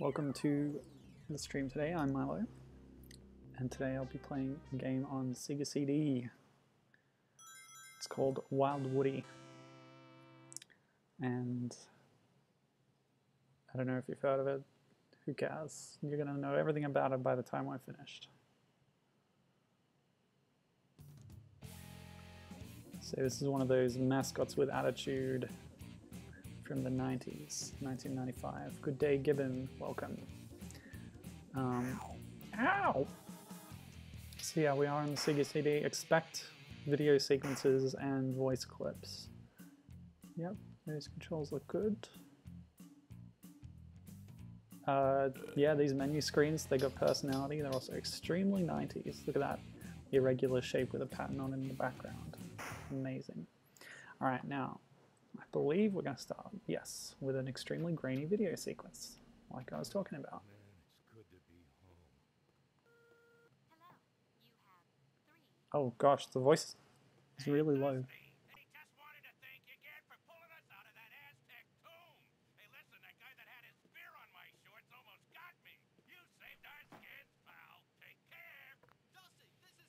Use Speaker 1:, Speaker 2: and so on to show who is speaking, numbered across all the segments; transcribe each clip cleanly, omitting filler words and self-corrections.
Speaker 1: Welcome to the stream today. I'm Milo, and today I'll be playing a game on Sega CD. It's called Wild Woody, and I don't know if you've heard of it. Who cares? You're gonna know everything about it by the time I'm finished. So this is one of those mascots with attitude from the 90s, 1995. Good day, Gibbon. Welcome. Ow! So yeah, we are on the Sega CD. Expect video sequences and voice clips. Yep, those controls look good. Yeah, these menu screens, they got personality. They're also extremely 90s. Look at that irregular shape with a pattern on it in the background. Amazing. Alright, now, I believe we're going to start, yes, with an extremely grainy video sequence, like I was talking about. Oh gosh, the voice is really low.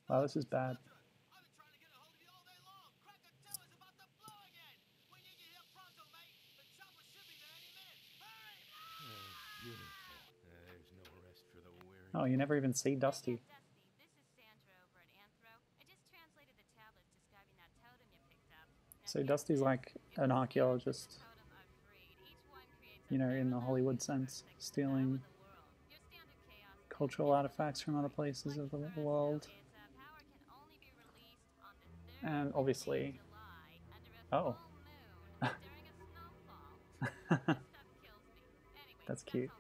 Speaker 1: Wow, this is bad. Oh, you never even see Dusty. So Dusty's like an archaeologist, you know, in the Hollywood sense, stealing cultural artifacts from other places of the world. And obviously, oh, that's cute.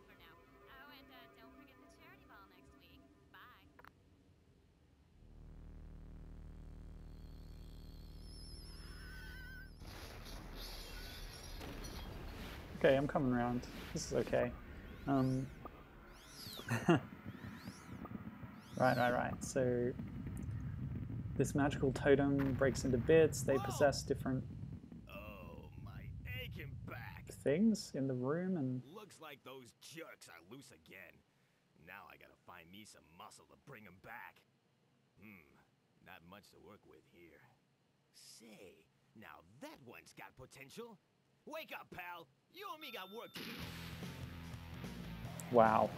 Speaker 1: Okay, I'm coming around. This is okay. Right. So this magical totem breaks into bits. They possess different things in the room, and
Speaker 2: looks like those jerks are loose again. Now I gotta find me some muscle to bring them back. Not much to work with here. Say, now that one's got potential. Wake up, pal. You and me got work to do.
Speaker 1: Wow.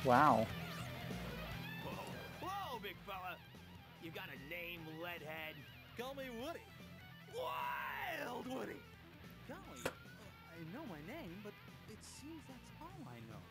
Speaker 1: Wow.
Speaker 2: Whoa, big fella. You got a name, Leadhead? Call me Woody. Wild Woody.
Speaker 3: Golly, I know my name, but it seems that's all I know.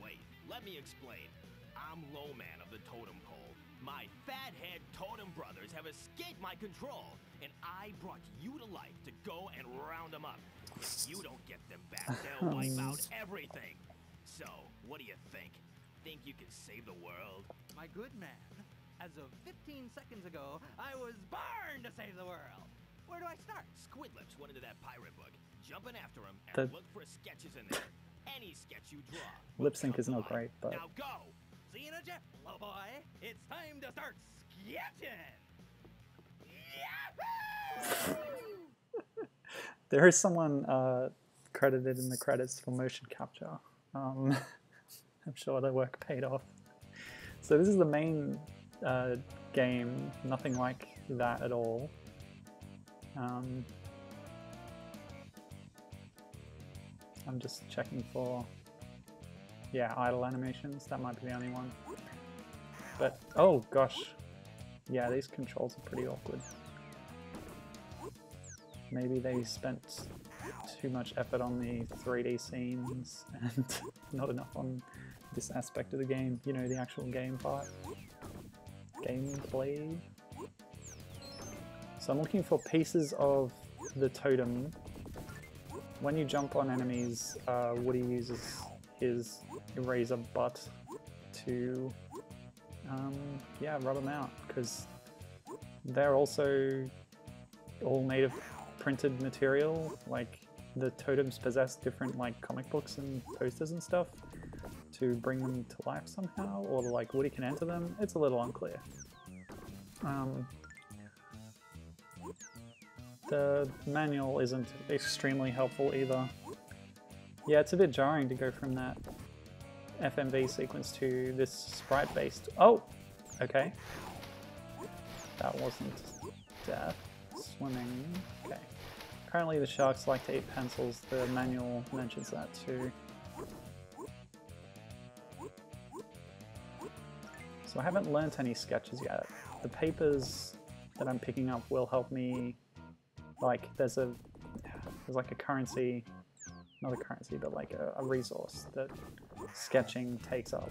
Speaker 2: Wait, let me explain. I'm Lowman of the Totem Pole. My fathead totem brothers have escaped my control, and I brought you to life to go and round them up. If you don't get them back, they'll wipe out everything. So, what do you think? Think you can save the world?
Speaker 3: My good man, as of 15 seconds ago, I was born to save the world. Where do I start?
Speaker 2: Squidlips went into that pirate book, jumping after him, and look for sketches in there. Any sketch you draw.
Speaker 1: Lip sync is not great, but
Speaker 2: now go!
Speaker 3: See you in a jet, little boy. It's time to start sketching. Yahoo!
Speaker 1: there is someone credited in the credits for motion capture. I'm sure their work paid off. So this is the main game, nothing like that at all. I'm just checking for, yeah, idle animations. That might be the only one. But, oh gosh. Yeah, these controls are pretty awkward. Maybe they spent too much effort on the 3D scenes and not enough on this aspect of the game. You know, the actual game part. Gameplay. So I'm looking for pieces of the totem. When you jump on enemies, Woody uses his eraser butt to, yeah, rub them out, because they're also all made of printed material. Like, the totems possess different, like, comic books and posters and stuff to bring them to life somehow, or like Woody can enter them. It's a little unclear. The manual isn't extremely helpful either. Yeah, it's a bit jarring to go from that FMV sequence to this sprite-based... Oh! Okay. That wasn't death. Swimming. Okay. Apparently the sharks like to eat pencils. The manual mentions that too. So I haven't learnt any sketches yet. The papers that I'm picking up will help me, like, there's like a currency, not a currency, but like a resource that sketching takes up.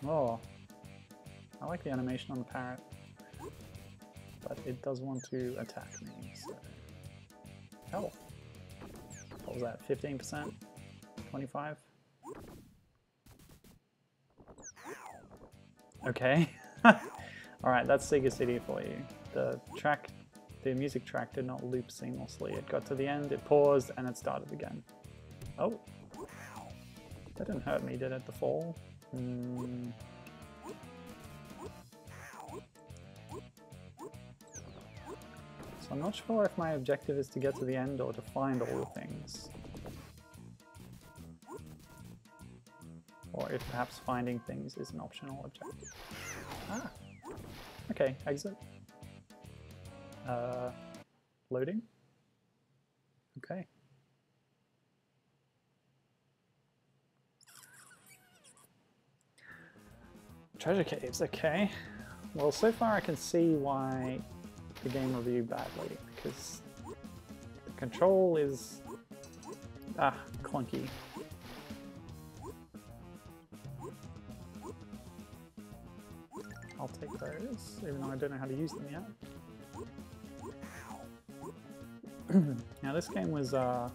Speaker 1: Oh, I like the animation on the parrot, but it does want to attack me, so... Oh, what was that, 15%? 25? Okay. Alright, that's Sega CD for you. The music track did not loop seamlessly. It got to the end, it paused, and it started again. Oh. That didn't hurt me, did it, the fall? So I'm not sure if my objective is to get to the end or to find all the things. Or if perhaps finding things is an optional objective. Ah! Okay, exit. Loading? Okay. Treasure caves, okay. Well, so far I can see why the game reviewed badly, because the control is... clunky. I'll take those, even though I don't know how to use them yet. Now this game was, well,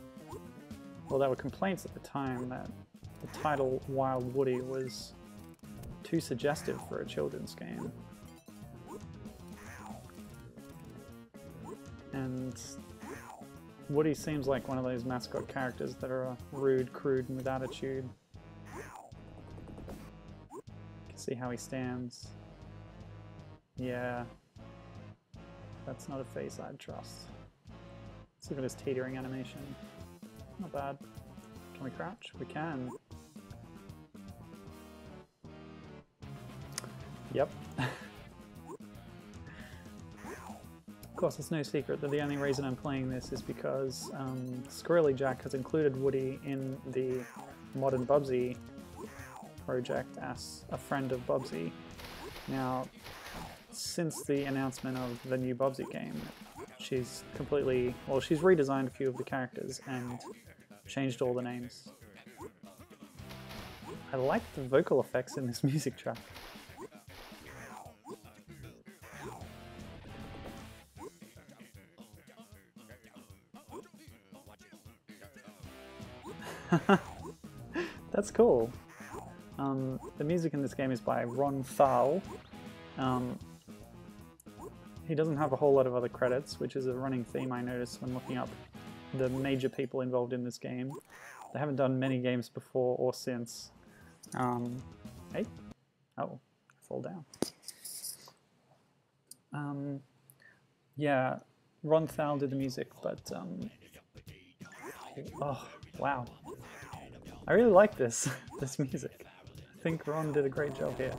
Speaker 1: there were complaints at the time that the title Wild Woody was too suggestive for a children's game. And Woody seems like one of those mascot characters that are rude, crude, and with attitude. You can see how he stands. Yeah, that's not a face I'd trust. Let's look at his teetering animation. Not bad. Can we crouch? We can. Yep. Of course, it's no secret that the only reason I'm playing this is because SqrlyJack has included Woody in the Modern Bubsy project as a friend of Bubsy. Now, since the announcement of the new Bubsy game, she's completely, well, she's redesigned a few of the characters and changed all the names. I like the vocal effects in this music track. That's cool. The music in this game is by Ron Thal. He doesn't have a whole lot of other credits, which is a running theme I noticed when looking up the major people involved in this game. They haven't done many games before or since. Hey? Oh, I fall down. Yeah, Ron Thal did the music, but oh, wow. I really like this music. I think Ron did a great job here.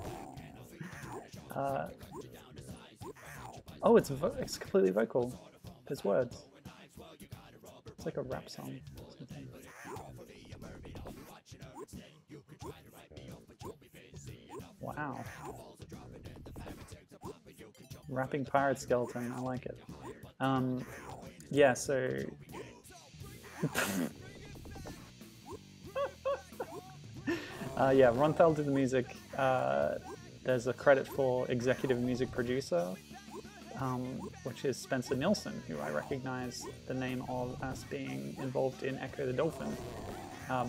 Speaker 1: Oh, it's completely vocal. There's words. It's like a rap song or something. Wow. Rapping pirate skeleton, I like it. Yeah, so... yeah, Ron Thal did the music. There's a credit for executive music producer, which is Spencer Nilsson, who I recognize the name of as being involved in Echo the Dolphin,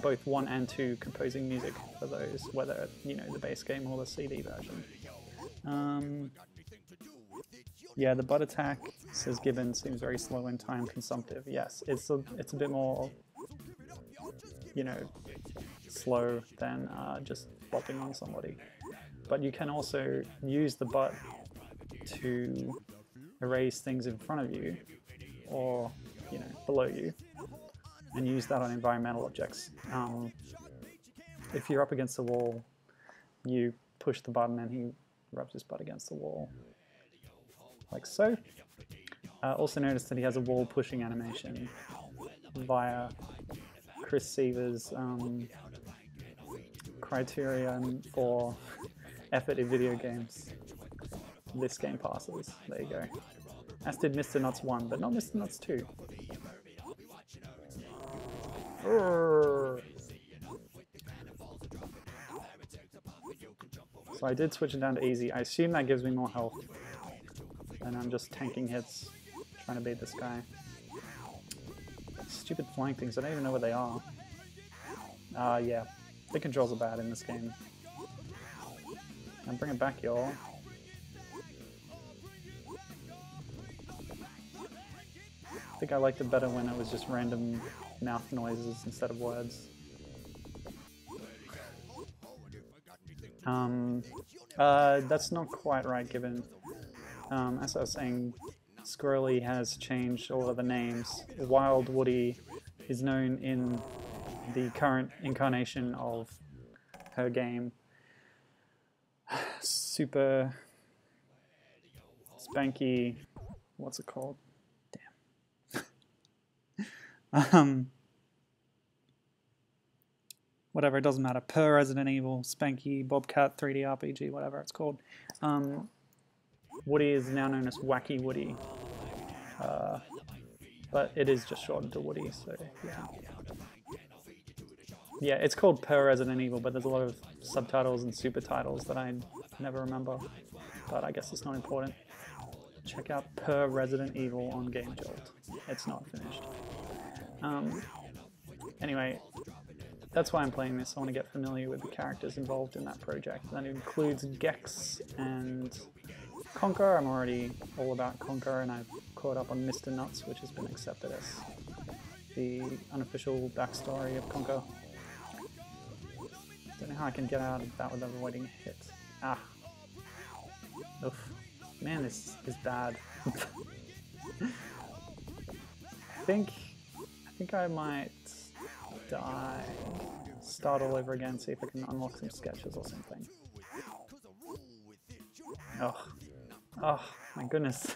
Speaker 1: both 1 and 2 composing music for those, whether, you know, the base game or the CD version. Yeah, the butt attack, says Gibbon, seems very slow and time consumptive. Yes, it's a bit more, you know, slow than just bopping on somebody. But you can also use the butt to erase things in front of you or, you know, below you, and use that on environmental objects. If you're up against the wall, you push the button and he rubs his butt against the wall, like so. Also notice that he has a wall pushing animation via Chris Seaver's criterion for effort in video games. This game passes. There you go. As did Mr. Nuts 1, but not Mr. Nuts 2. Urgh. So I did switch it down to easy. I assume that gives me more health. And I'm just tanking hits, trying to beat this guy. Stupid flying things, I don't even know where they are. Yeah. The controls are bad in this game. And bring it back, y'all. I think I liked it better when it was just random mouth noises instead of words. That's not quite right, given, as I was saying, Sqrly has changed all of the names. Wild Woody is known in the current incarnation of her game. Super Spanky, what's it called? Damn. Whatever, it doesn't matter. Purrresident Evil, Spanky, Bobcat, 3D RPG, whatever it's called. Woody is now known as Wacky Woody. But it is just shortened to Woody, so yeah. Yeah, it's called Purrresident Evil, but there's a lot of subtitles and super titles that I never remember. But I guess it's not important. Check out Purrresident Evil on Game Jolt. It's not finished. Anyway, that's why I'm playing this. I want to get familiar with the characters involved in that project. That includes Gex and Conker. I'm already all about Conker, and I've caught up on Mr. Nuts, which has been accepted as the unofficial backstory of Conker. Don't know how I can get out of that without avoiding a hit. Ah. Oof. Man, this is bad. I think I might die. Start all over again, see if I can unlock some sketches or something. Oh. Oh, my goodness.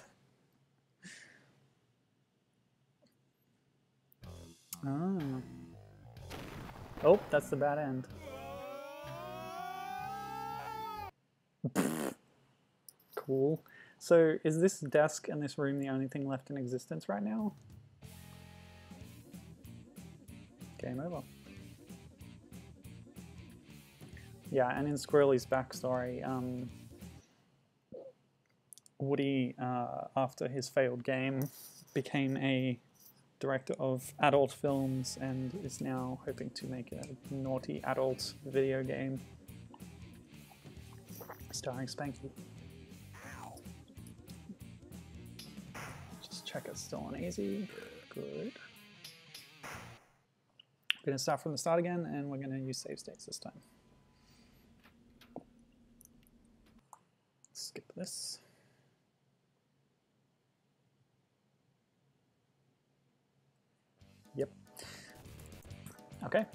Speaker 1: Oh. Oh, that's the bad end. Cool. So, is this desk and this room the only thing left in existence right now? Game over. Yeah, and in Sqrly's backstory, Woody, after his failed game, became a director of adult films and is now hoping to make a naughty adult video game starring Spanky. Just check it's still on easy. Good. We're going to start from the start again, and we're going to use save states this time. Skip this. Yep. Okay.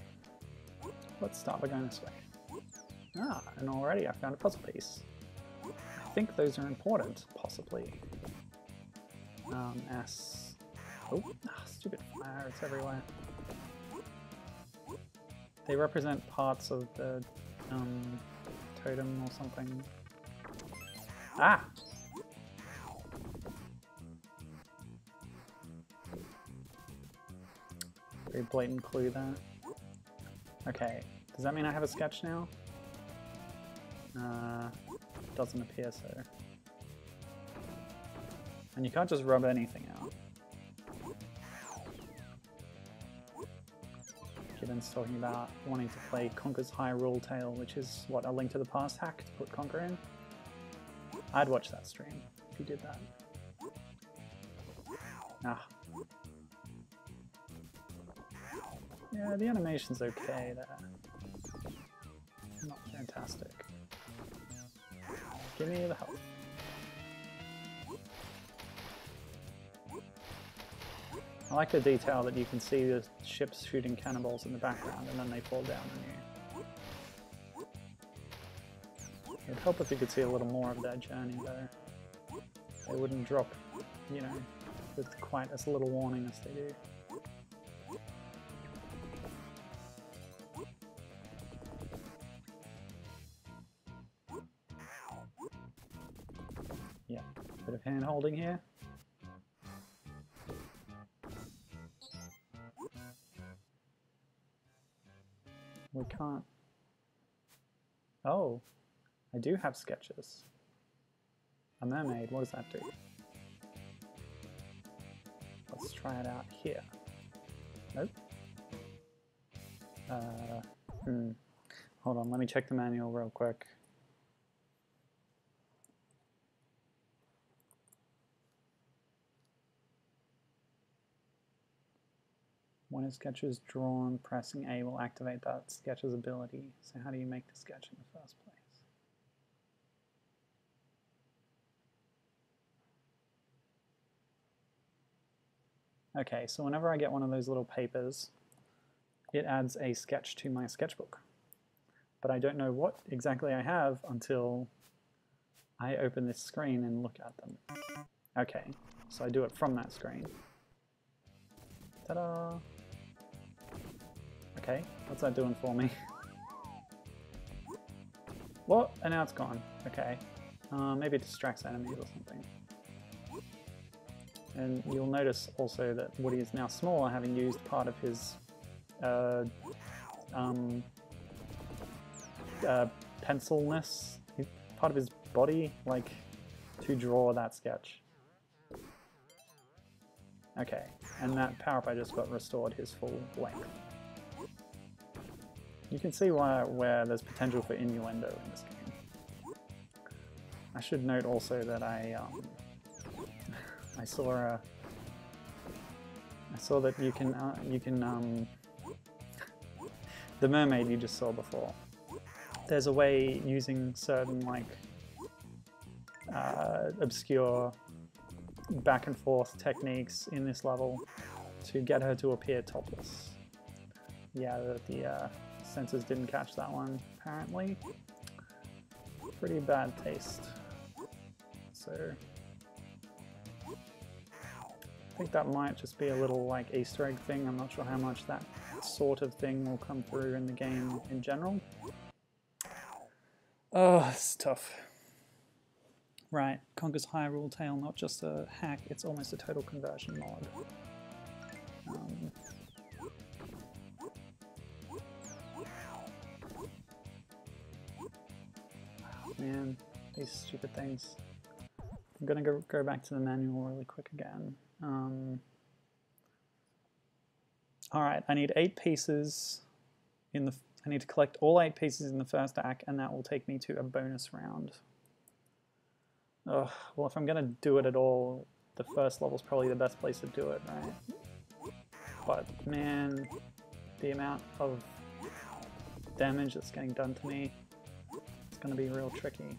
Speaker 1: Let's start by going this way. Ah, and already I found a puzzle piece. I think those are important, possibly. Stupid fire, it's everywhere. They represent parts of the totem or something. Ah! Very blatant clue there. Okay, does that mean I have a sketch now? Doesn't appear so. And you can't just rub anything out. Gibbon's talking about wanting to play Conker's Hyrule Tale, which is, what, a Link to the Past hack to put Conker in? I'd watch that stream if you did that. Ah. Yeah, the animation's okay there. Not fantastic. Give me the health. I like the detail that you can see the ships shooting cannonballs in the background and then they fall down on you. It would help if you could see a little more of their journey though. They wouldn't drop, you know, with quite as little warning as they do. Yeah, bit of hand holding here. We can't... Oh, I do have sketches. A mermaid, what does that do? Let's try it out here. Nope. Hold on, let me check the manual real quick. When a sketch is drawn, pressing A will activate that sketch's ability. So how do you make the sketch in the first place? Okay, so whenever I get one of those little papers, it adds a sketch to my sketchbook. But I don't know what exactly I have until I open this screen and look at them. Okay, so I do it from that screen. Ta-da! Okay, what's that doing for me? What? And now it's gone. Okay. Maybe it distracts enemies or something. And you'll notice also that Woody is now smaller, having used part of his pencilness, part of his body, like, to draw that sketch. Okay, and that power-up I just got restored his full length. You can see where there's potential for innuendo in this game. I should note also that I saw that you can the mermaid you just saw before. There's a way using certain like obscure back and forth techniques in this level to get her to appear topless. Yeah, the sensors didn't catch that one, apparently. Pretty bad taste. So I think that might just be a little like Easter egg thing. I'm not sure how much that sort of thing will come through in the game in general. Oh, it's tough. Right, Conker's Hyrule Tale, not just a hack, it's almost a total conversion mod. Man, these stupid things. I'm gonna go back to the manual really quick again. Alright, I need 8 pieces in the... I need to collect all 8 pieces in the first act, and that will take me to a bonus round. Ugh, well, if I'm gonna do it at all, the first level's probably the best place to do it, right? But, man, the amount of damage that's getting done to me, it's gonna be real tricky.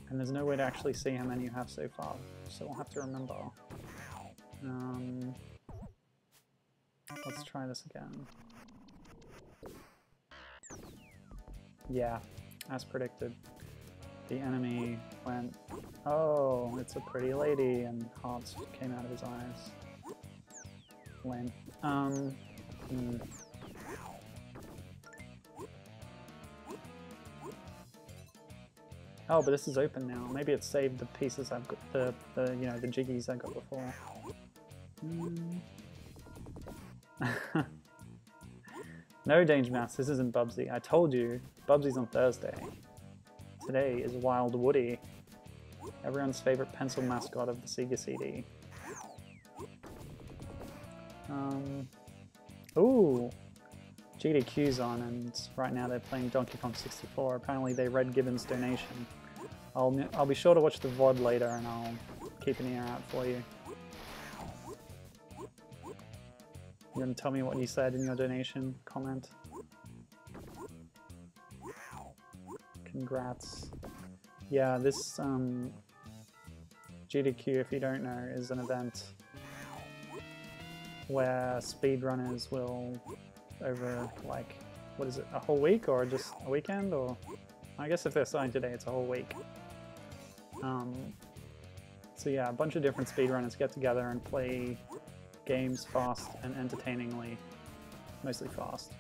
Speaker 1: And there's no way to actually see how many you have so far, so I'll have to remember. Let's try this again. Yeah, as predicted. The enemy went, oh, it's a pretty lady, and hearts came out of his eyes. Lame. Oh, but this is open now. Maybe it saved the pieces I've got, the you know, the jiggies I got before. No, Danger Mouse, this isn't Bubsy. I told you, Bubsy's on Thursday. Today is Wild Woody, everyone's favorite pencil mascot of the Sega CD. Ooh, GDQ's on, and right now they're playing Donkey Kong 64. Apparently they read Gibbon's donation. I'll be sure to watch the VOD later, and I'll keep an ear out for you. You want to tell me what you said in your donation comment? Congrats. Yeah, this GDQ, if you don't know, is an event where speedrunners will, over like, what is it, a whole week or just a weekend? Or I guess if they're starting today, it's a whole week. So yeah, a bunch of different speedrunners get together and play games fast and entertainingly. Mostly fast.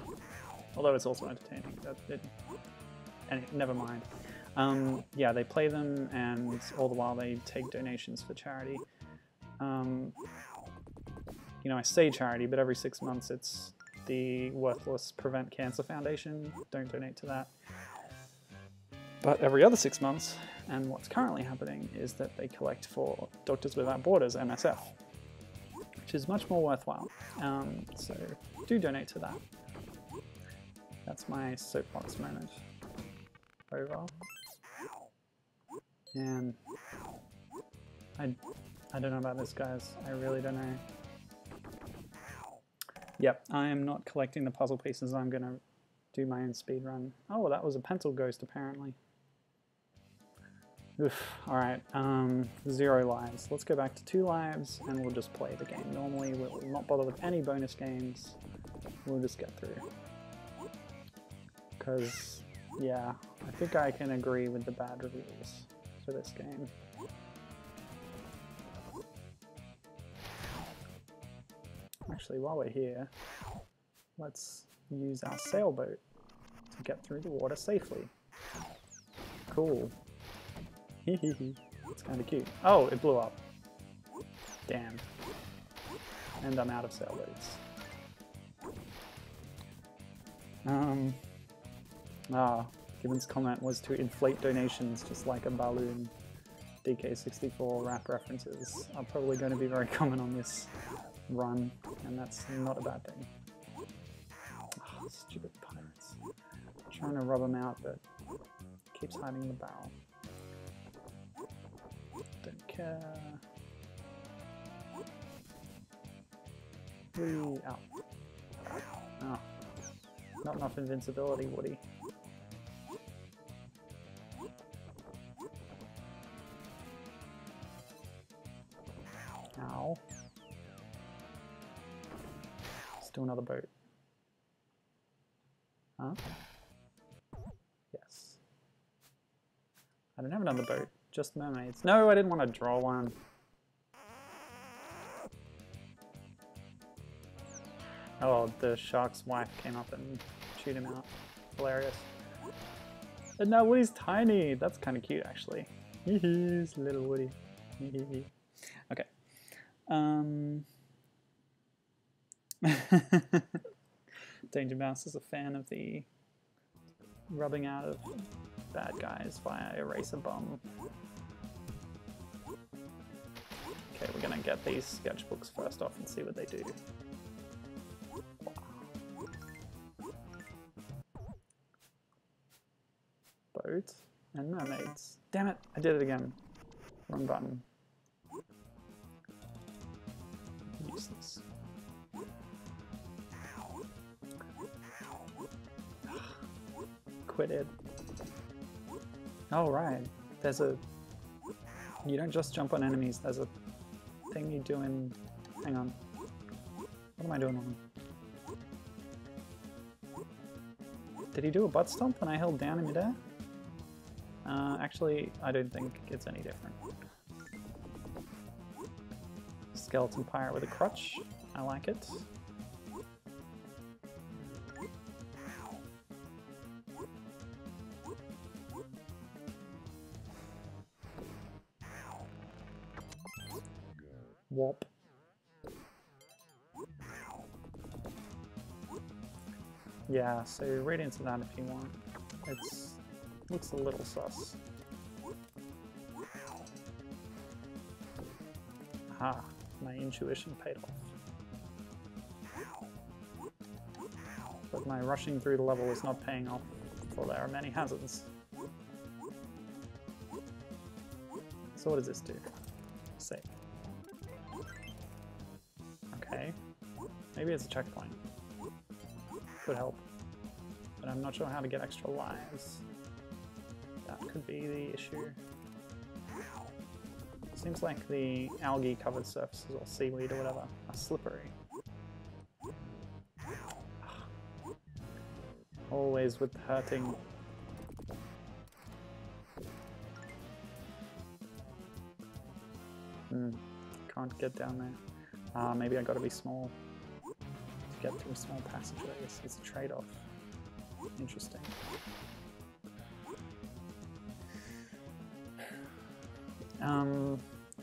Speaker 1: Although it's also entertaining. Anyway, never mind. Yeah, they play them, and all the while they take donations for charity. You know, I say charity, but every 6 months it's the worthless Prevent Cancer Foundation. Don't donate to that. But every other 6 months, and what's currently happening, is that they collect for Doctors Without Borders, MSF, which is much more worthwhile. So do donate to that. That's my soapbox moment. Over. And I don't know about this, guys. I really don't know. Yep, I am not collecting the puzzle pieces. I'm gonna do my own speed run. Oh, that was a pencil ghost apparently. Oof, alright, 0 lives. Let's go back to 2 lives and we'll just play the game normally. We'll not bother with any bonus games. We'll just get through. Because, yeah, I think I can agree with the bad reviews for this game. Actually, while we're here, let's use our sailboat to get through the water safely. Cool. It's kind of cute. Oh, it blew up. Damn. And I'm out of sailboats. Gibbon's comment was to inflate donations just like a balloon. DK64 rap references are probably going to be very common on this run, and that's not a bad thing. Oh, stupid pirates. I'm trying to rub them out, but keeps hiding the barrel. Don't care. Whee! Out. Oh. Not enough invincibility, Woody. Ow. Still another boat. Huh? Yes. I don't have another boat, just mermaids. No, I didn't want to draw one. Oh, the shark's wife came up and chewed him out. Hilarious. And now Woody's tiny. That's kind of cute, actually. He's little Woody. Okay. Danger Mouse is a fan of the rubbing out of bad guys via Eraser Bum. Okay, we're gonna get these sketchbooks first off and see what they do. Boats and mermaids. Damn it, I did it again. Wrong button. Useless. Quitted. Oh right, there's a... You don't just jump on enemies, there's a thing you do in... Hang on. What am I doing wrong? Did he do a butt stomp when I held down in midair? Actually, I don't think it's any different. Skeleton pirate with a crutch. I like it. Whop. Yeah, so read into that if you want. It's looks a little sus. Ah, my intuition paid off. But my rushing through the level is not paying off, for there are many hazards. So what does this do? Save. Okay. Maybe it's a checkpoint. Could help. But I'm not sure how to get extra lives. That could be the issue. Seems like the algae covered surfaces or seaweed or whatever are slippery. Always with hurting. Can't get down there. Maybe I gotta be small to get through small passageways. It's a trade-off. Interesting.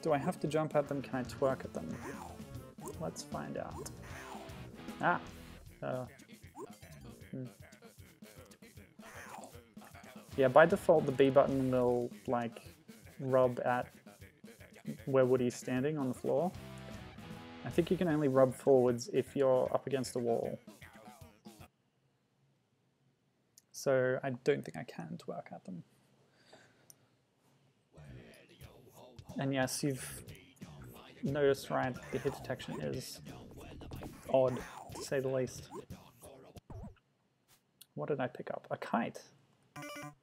Speaker 1: Do I have to jump at them? Can I twerk at them? Let's find out. Ah! Yeah, by default the B button will, like, rub at where Woody's standing on the floor. I think you can only rub forwards if you're up against a wall. So I don't think I can twerk at them. And yes, you've noticed, right, the hit detection is odd, to say the least. What did I pick up? A kite.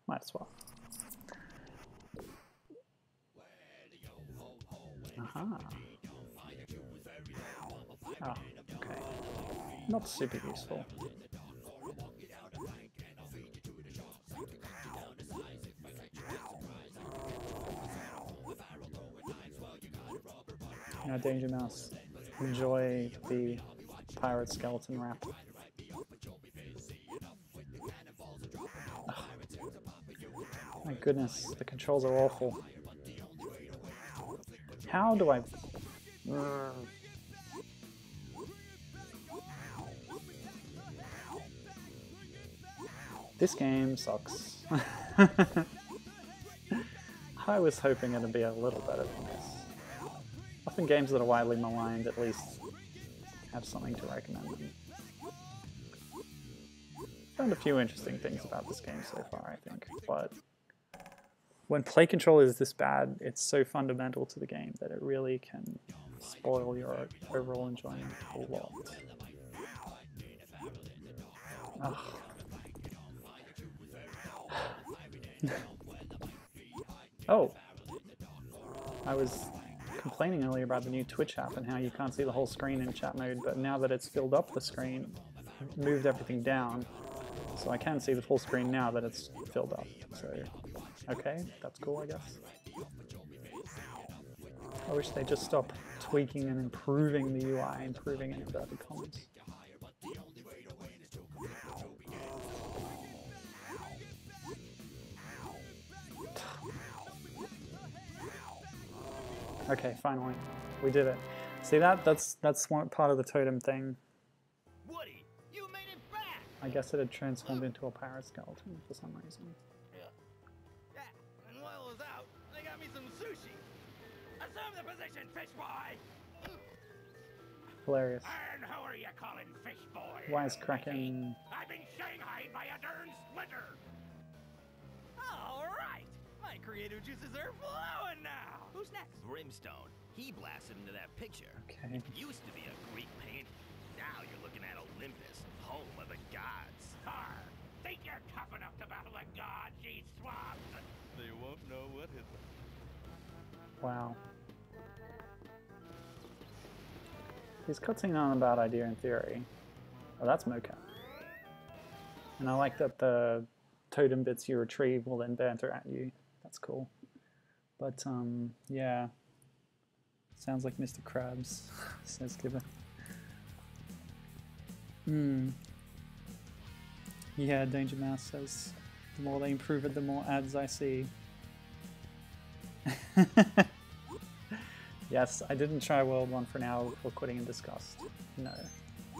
Speaker 1: Might as well. Aha. Oh, okay. Not super useful. Now, Danger Mouse, enjoy the pirate skeleton wrap. Oh, my goodness, the controls are awful. How do I... This game sucks. I was hoping it'd be a little better than this. Often games that are widely maligned at least have something to recommend them. Found a few interesting things about this game so far, I think, but when play control is this bad, it's so fundamental to the game that it really can spoil your overall enjoyment a lot. Ugh. Oh, I was complaining earlier about the new Twitch app and how you can't see the whole screen in chat mode, but now that it's filled up the screen, moved everything down, so I can see the full screen now that it's filled up. So, okay, that's cool, I guess. I wish they'd just stop tweaking and improving the UI, improving in inverted commas. Okay, finally. We did it. See that? That's one part of the totem thing.
Speaker 2: Woody, you made it back!
Speaker 1: I guess it had transformed into a pirate skeleton for some reason.
Speaker 3: Yeah, and while I was out, they got me some sushi. Assume the position, fish boy!
Speaker 1: Hilarious.
Speaker 2: And who are you calling fish boy?
Speaker 1: Wisecracking.
Speaker 2: I've been shanghaied by a darn splinter!
Speaker 3: Alright! My creative juices are flowing now! Who's next?
Speaker 2: Brimstone. He blasted into that picture.
Speaker 1: Okay.
Speaker 2: It used to be a Greek painting. Now you're looking at Olympus, home of the gods. Arr! Think you're tough enough to battle the gods, ye swabs?
Speaker 3: They won't know what hit them.
Speaker 1: Wow. These cutscenes aren't a bad idea in theory. Oh, that's mocap. And I like that the totem bits you retrieve will then banter at you. That's cool. But, yeah. Sounds like Mr. Krabs, says Gibbon. Yeah, Danger Mouse says, the more they improve it, the more ads I see. Yes, I didn't try World 1 for now before quitting in disgust. No,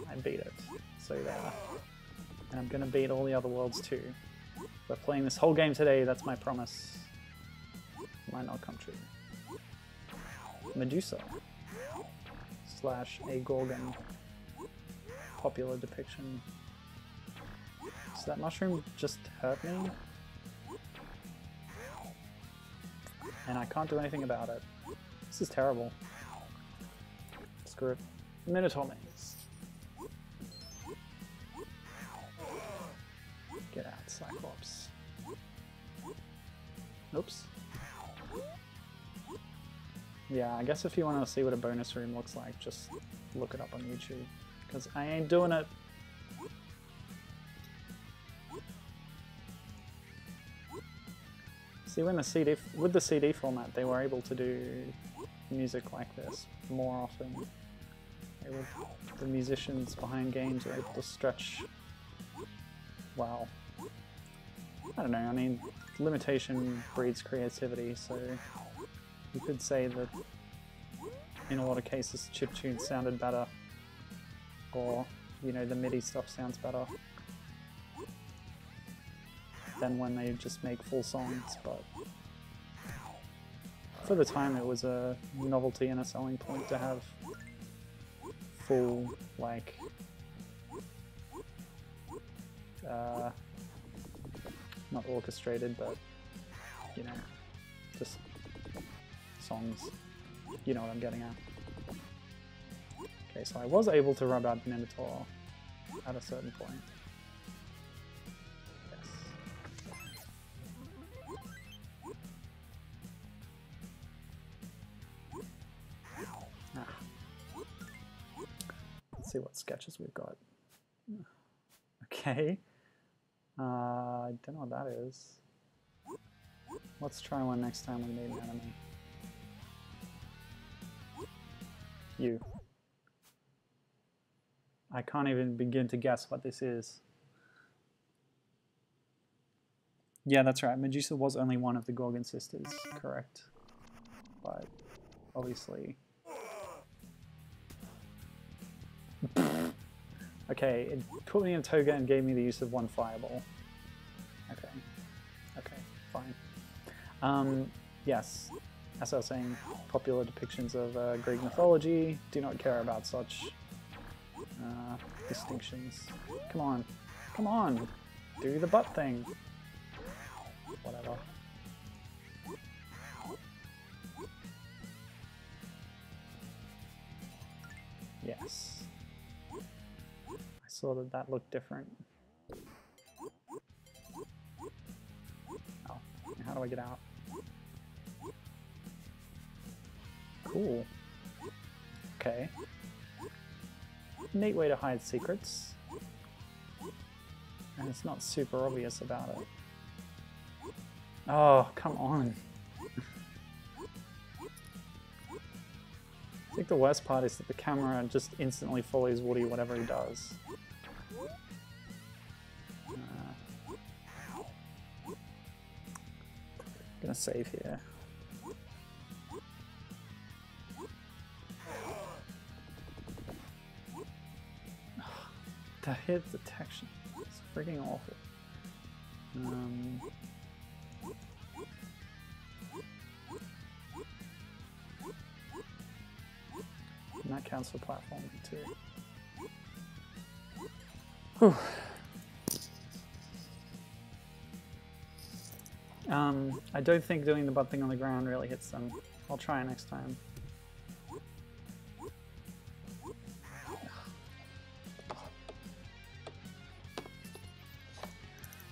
Speaker 1: I beat it. So there. And I'm gonna beat all the other worlds too. We're playing this whole game today, that's my promise. Might not come true. Medusa / a Gorgon. Popular depiction. So that mushroom just hurt me? And I can't do anything about it. This is terrible. Screw it. Minotaur maze. Get out, Cyclops. Oops. Yeah, I guess if you want to see what a bonus room looks like, just look it up on YouTube, because I ain't doing it. See, when with the CD format, they were able to do music like this more often. The musicians behind games were able to stretch. Wow. I don't know, I mean, limitation breeds creativity, so you could say that in a lot of cases chiptunes sounded better, or, you know, the MIDI stuff sounds better than when they just make full songs, but for the time it was a novelty and a selling point to have full, like, not orchestrated, but, you know, just songs. You know what I'm getting at. Okay, so I was able to rub out Minotaur at a certain point. Yes. Ah. Let's see what sketches we've got. Okay. I don't know what that is. Let's try one next time we meet an enemy. You. I can't even begin to guess what this is. Yeah, that's right. Medusa was only one of the Gorgon sisters, correct? But obviously... Okay, it put me in a toga and gave me the use of one fireball. Okay. Okay, fine. Yes, as I was saying, popular depictions of Greek mythology do not care about such distinctions. Come on. Come on! Do the butt thing! Whatever. Yes. I saw that that looked different. Oh, how do I get out? Cool. Okay. Neat way to hide secrets. And it's not super obvious about it. Oh, come on. I think the worst part is that the camera just instantly follows Woody whatever he does. Gonna save here. The hit detection is freaking awful. And that counts for platforming too. Whew. I don't think doing the butt thing on the ground really hits them. I'll try it next time.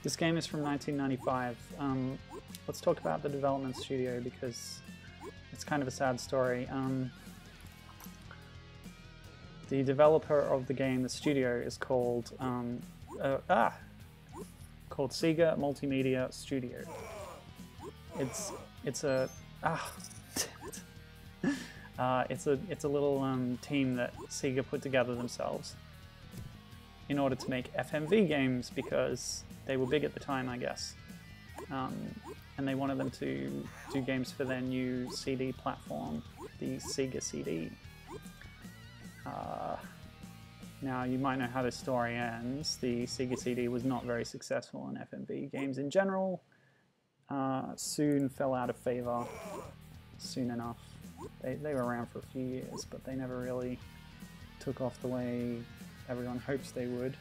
Speaker 1: This game is from 1995. Let's talk about the development studio because it's kind of a sad story. The developer of the game, the studio, is called called Sega Multimedia Studio. It's a little team that Sega put together themselves in order to make FMV games because they were big at the time, I guess, and they wanted them to do games for their new CD platform, the Sega CD. Now, you might know how this story ends. The Sega CD was not very successful in FMV games in general. Soon fell out of favor, soon enough. They were around for a few years, but they never really took off the way everyone hopes they would.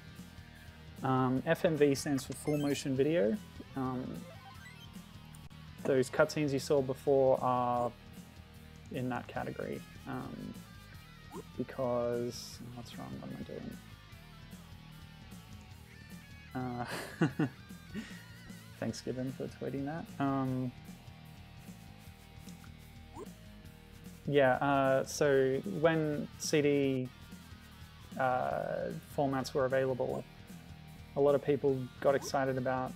Speaker 1: FMV stands for full motion video. Those cutscenes you saw before are in that category. Because... what's wrong? What am I doing? Thanks, Gibbon, for tweeting that. Yeah, so when CD formats were available, a lot of people got excited about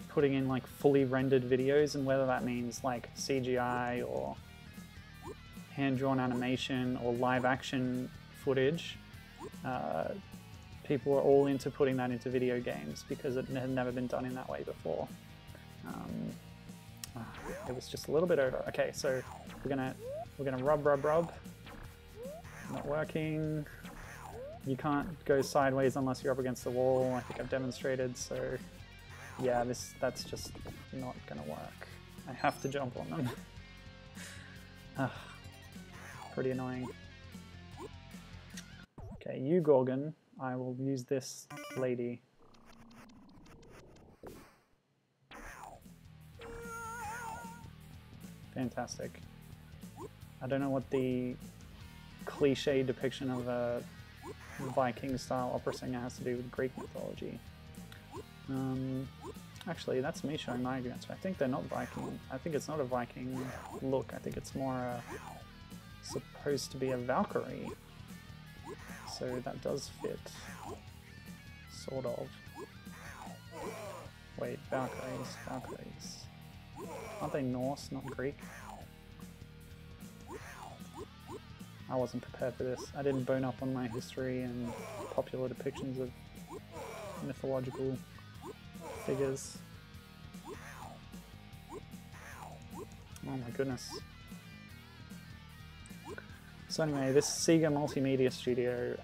Speaker 1: putting in like fully rendered videos, and whether that means like CGI or hand-drawn animation or live action footage, people were all into putting that into video games because it had never been done in that way before. It was just a little bit over. Okay, so we're gonna rub. Not working. You can't go sideways unless you're up against the wall. I think I've demonstrated. So yeah, that's just not gonna work. I have to jump on them. Pretty annoying. Okay, you Gorgon. I will use this lady. Fantastic. I don't know what the cliche depiction of a Viking-style opera singer has to do with Greek mythology. Actually, that's me showing my ignorance. I think they're not Viking. I think it's not a Viking look. I think it's more supposed to be a Valkyrie. So that does fit. Sort of. Wait, Valkyries. Aren't they Norse, not Greek? I wasn't prepared for this. I didn't bone up on my history and popular depictions of mythological figures. Oh my goodness. So anyway, this Sega Multimedia Studio,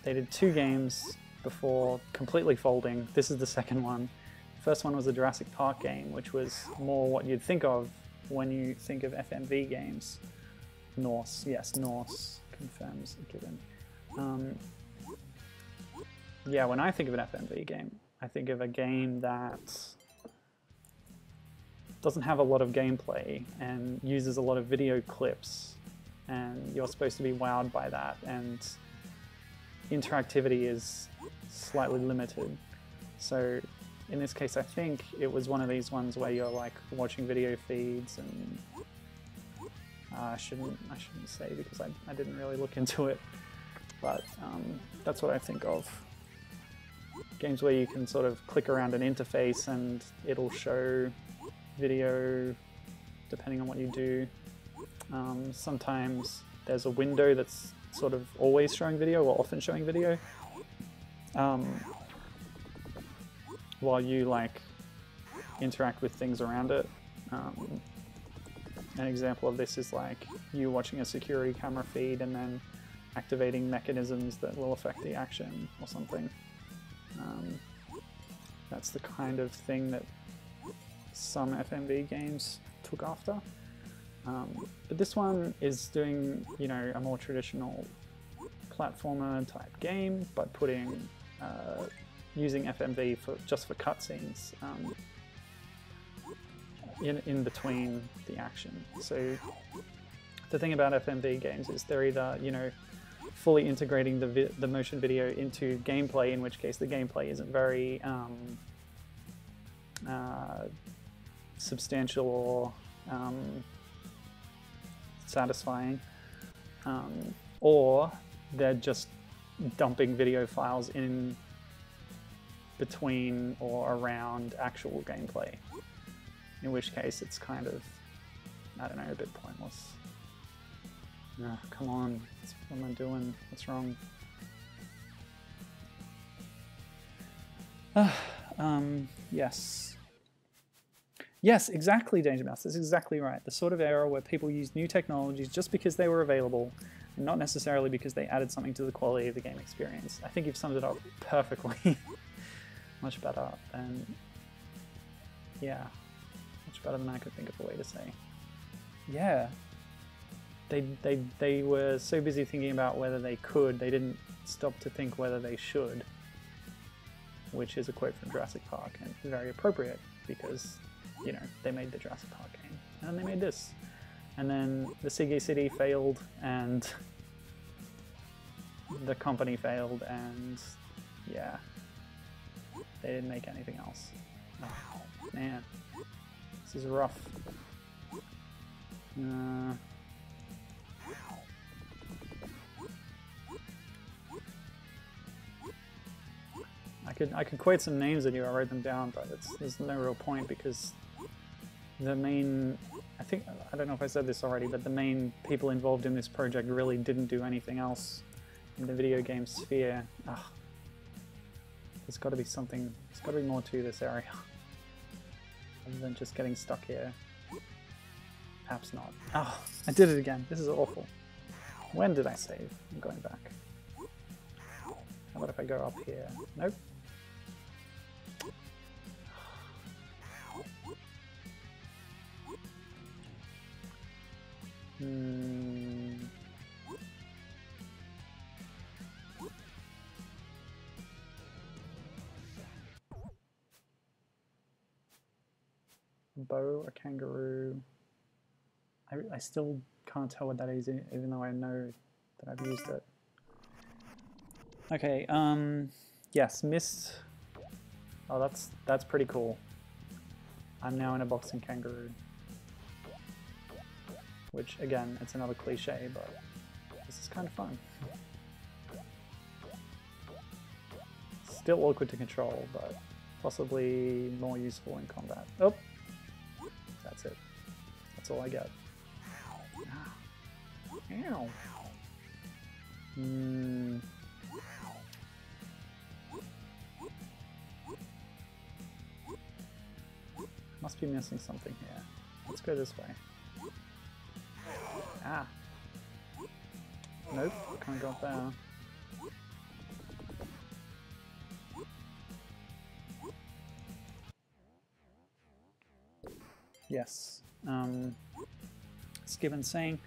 Speaker 1: they did 2 games before completely folding. This is the second one. The first one was a Jurassic Park game, which was more what you'd think of when you think of FMV games. Norse, yes, Norse confirms given. Yeah, when I think of an FMV game, I think of a game that doesn't have a lot of gameplay and uses a lot of video clips, and you're supposed to be wowed by that, and interactivity is slightly limited. So in this case, I think it was one of these ones where you're like watching video feeds, and I shouldn't say because I didn't really look into it, but that's what I think of. Games where you can sort of click around an interface and it'll show video depending on what you do. Sometimes there's a window that's sort of always showing video or often showing video, while you like interact with things around it. An example of this is like you watching a security camera feed and then activating mechanisms that will affect the action or something. That's the kind of thing that some FMV games took after. But this one is doing, you know, a more traditional platformer type game, but putting using FMV just for cutscenes in between the action. So the thing about FMV games is they're either, you know, fully integrating the motion video into gameplay, in which case the gameplay isn't very substantial or satisfying, or they're just dumping video files in between or around actual gameplay, in which case it's kind of, I don't know, a bit pointless. Come on, what am I doing? What's wrong? Yes. Yes, exactly, Danger Mouse. That's exactly right. The sort of era where people use new technologies just because they were available, and not necessarily because they added something to the quality of the game experience. I think you've summed it up perfectly. Much better than... Yeah. Much better than I could think of a way to say. Yeah. They were so busy thinking about whether they could, they didn't stop to think whether they should. Which is a quote from Jurassic Park, and very appropriate, because, you know, they made the Jurassic Park game, and then they made this. And then the Sega CD failed, and the company failed, and yeah, they didn't make anything else. Oh, man, this is rough. I could quote some names at you. I wrote them down, but there's no real point because the main, I don't know if I said this already, but the main people involved in this project really didn't do anything else in the video game sphere. Ugh. There's got to be something. There's got to be more to this area other than just getting stuck here. Perhaps not. Oh, I did it again. This is awful. When did I save? I'm going back. How about if I go up here? Nope. A bow, a kangaroo. I still can't tell what that is, even though I know that I've used it. Okay, yes, mist. Oh, that's pretty cool. I'm now in a boxing kangaroo. Which, again, it's another cliche, but this is kind of fun. Still awkward to control, but possibly more useful in combat. Oh! That's it. That's all I get. Ow. Must be missing something here. Let's go this way. Ah. Nope, can't go up there. Yes. Skibben saying,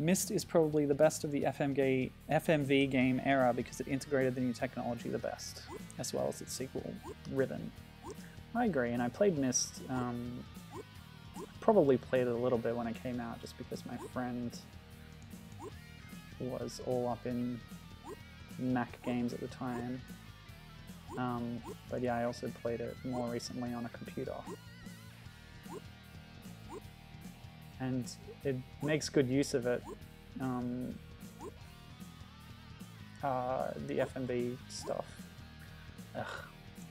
Speaker 1: Myst is probably the best of the FMV game era because it integrated the new technology the best, as well as its sequel, Ribbon. I agree, and I played Myst, probably played it a little bit when it came out just because my friend was all up in Mac games at the time. But yeah, I also played it more recently on a computer. And it makes good use of it. The FMV stuff. Ugh.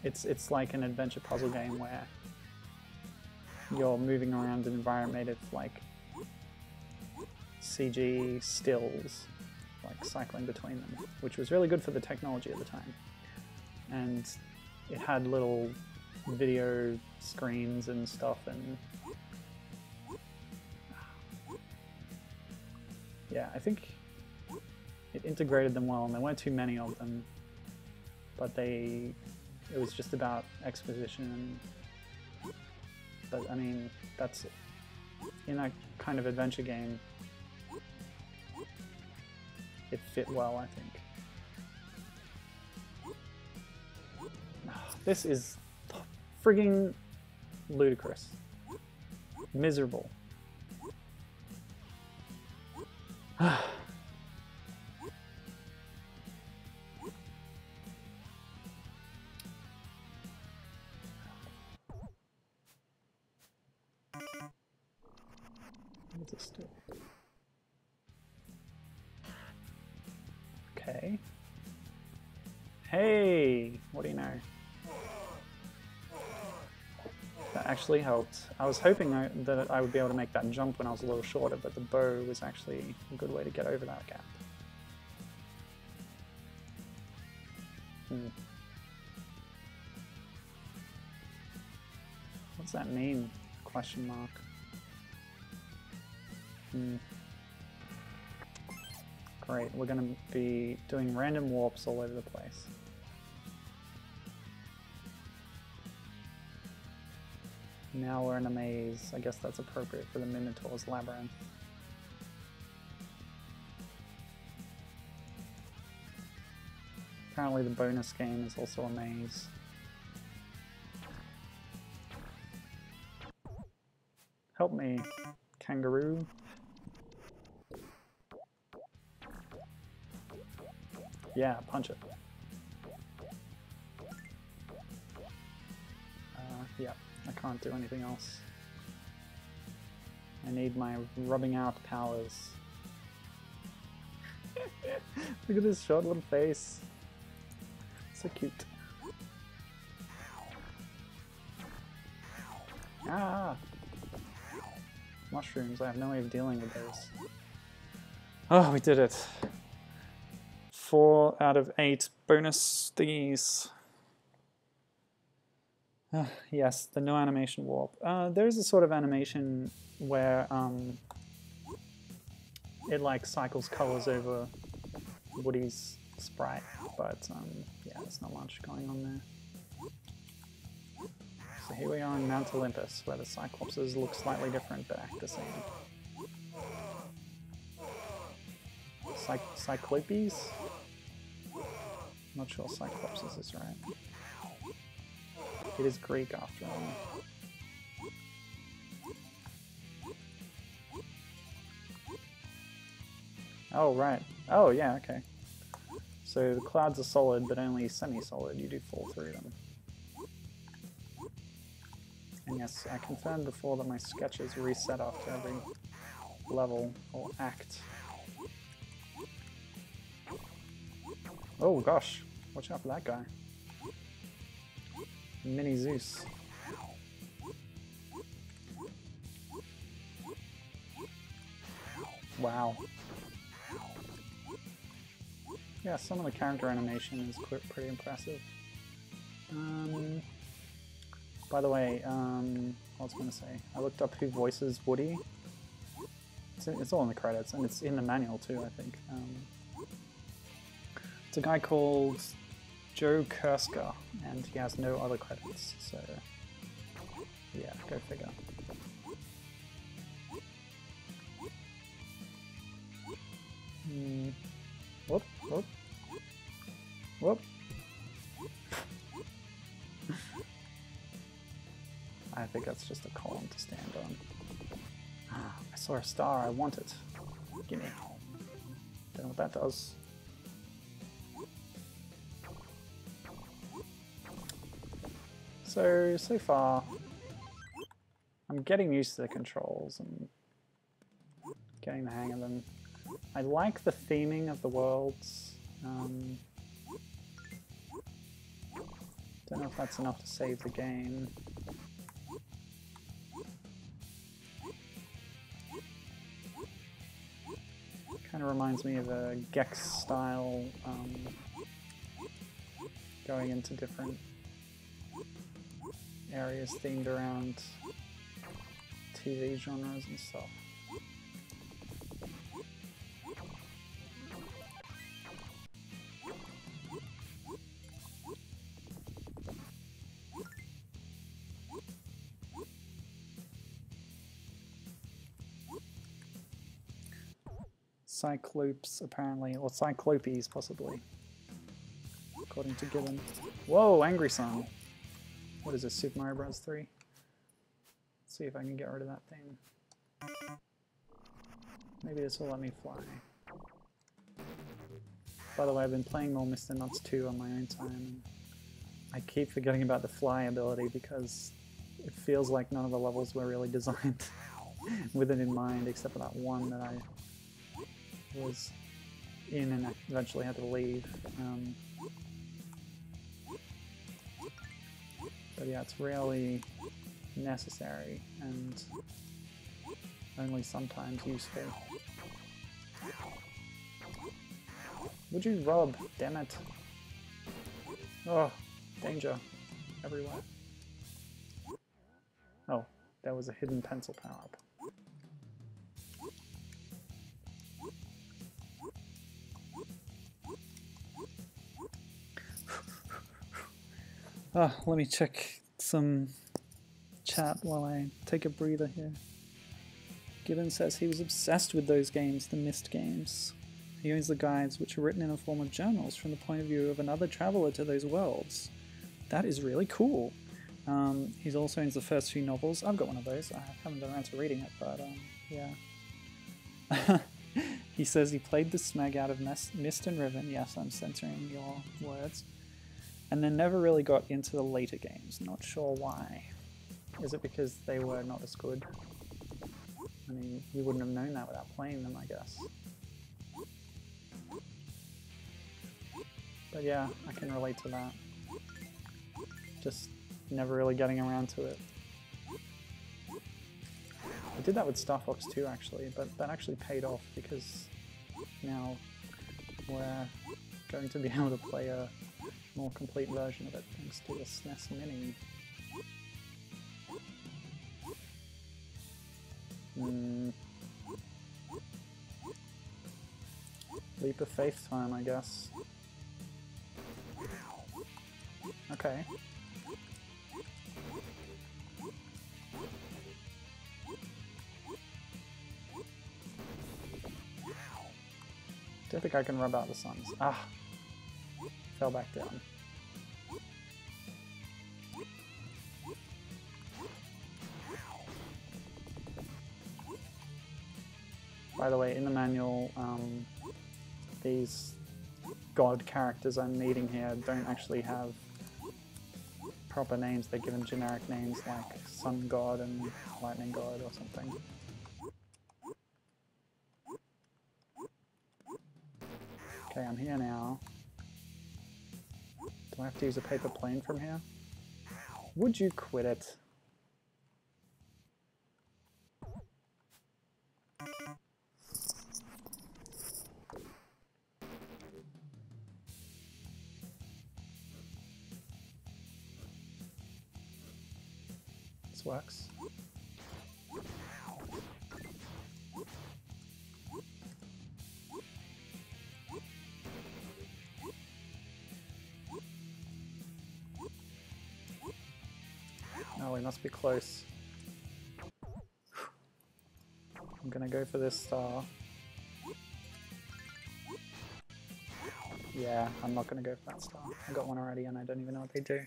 Speaker 1: It's like an adventure puzzle game where you're moving around an environment made of like CG stills, like cycling between them, which was really good for the technology at the time. And it had little video screens and stuff, and yeah, I think it integrated them well, and there weren't too many of them, but it was just about exposition. But I mean, that's in a kind of adventure game, it fit well, I think. This is frigging ludicrous. Miserable. What's this do? Okay. Hey! What do you know? That actually helped. I was hoping that I would be able to make that jump when I was a little shorter, but the bow was actually a good way to get over that gap. What's that mean? Question mark. Great, we're going to be doing random warps all over the place. Now we're in a maze. I guess that's appropriate for the Minotaur's Labyrinth. Apparently the bonus game is also a maze. Help me, kangaroo. Yeah, punch it. Yeah, I can't do anything else. I need my rubbing out powers. Look at his short little face. So cute. Ah! Mushrooms, I have no way of dealing with those. Oh, we did it. 4 out of 8 bonus thingies. Yes, the no animation warp. There's a sort of animation where it like cycles colors over Woody's sprite, but yeah, there's not much going on there. So here we are in Mount Olympus, where the Cyclopses look slightly different but act the same. Cyclopes? Not sure Cyclopses is right. It is Greek after all. Oh, right. Oh, yeah, okay. So the clouds are solid, but only semi-solid. You do fall through them. And yes, I confirmed before that my sketches reset after every level or act. Oh gosh, watch out for that guy. Mini Zeus. Wow. Yeah, some of the character animation is pretty impressive. By the way, what was I going to say? I looked up who voices Woody. It's all in the credits, and it's in the manual too, I think. It's a guy called Joe Kurska, and he has no other credits, so yeah, go figure. Whoop, whoop, whoop. I think that's just a column to stand on. I saw a star, I want it. Gimme. Don't know what that does. So far, I'm getting used to the controls and getting the hang of them. I like the theming of the worlds. Don't know if that's enough to save the game. Kind of reminds me of a Gex style, going into different areas themed around TV genres and stuff. Cyclopes, apparently, or Cyclopes, possibly, according to Gibbon. Whoa, Angry Sun! What is this, Super Mario Bros. 3? Let's see if I can get rid of that thing. Maybe this will let me fly. By the way, I've been playing more Mr. Nuts 2 on my own time, and I keep forgetting about the fly ability because it feels like none of the levels were really designed with it in mind, except for that one that I was in and eventually had to leave. But yeah, it's rarely necessary and only sometimes useful. Would you rub? Damn it. Oh, danger everywhere. Oh, there was a hidden pencil power-up. Let me check some chat while I take a breather here. Gibbon says he was obsessed with those games, the Myst games. He owns the guides, which are written in a form of journals from the point of view of another traveller to those worlds. That is really cool. He also owns the first few novels. I've got one of those. I haven't been around to reading it, but yeah. He says he played the smeg out of Myst and Riven. Yes, I'm censoring your words. And then never really got into the later games. Not sure why. Is it because they were not as good? I mean, you wouldn't have known that without playing them, I guess. But yeah, I can relate to that. Just never really getting around to it. I did that with Star Fox 2 actually, but that actually paid off because now we're going to be able to play a more complete version of it thanks to the SNES Mini. Leap of faith time, I guess. Okay. Don't think I can rub out the suns. Ah! Fell back down. By the way, in the manual, these god characters I'm meeting here don't actually have proper names. They're given generic names like Sun God and Lightning God or something. Okay, I'm here now. Do I have to use a paper plane from here? Would you quit it? This works. Oh, we must be close. I'm gonna go for this star. Yeah, I'm not gonna go for that star. I got one already and I don't even know what they do.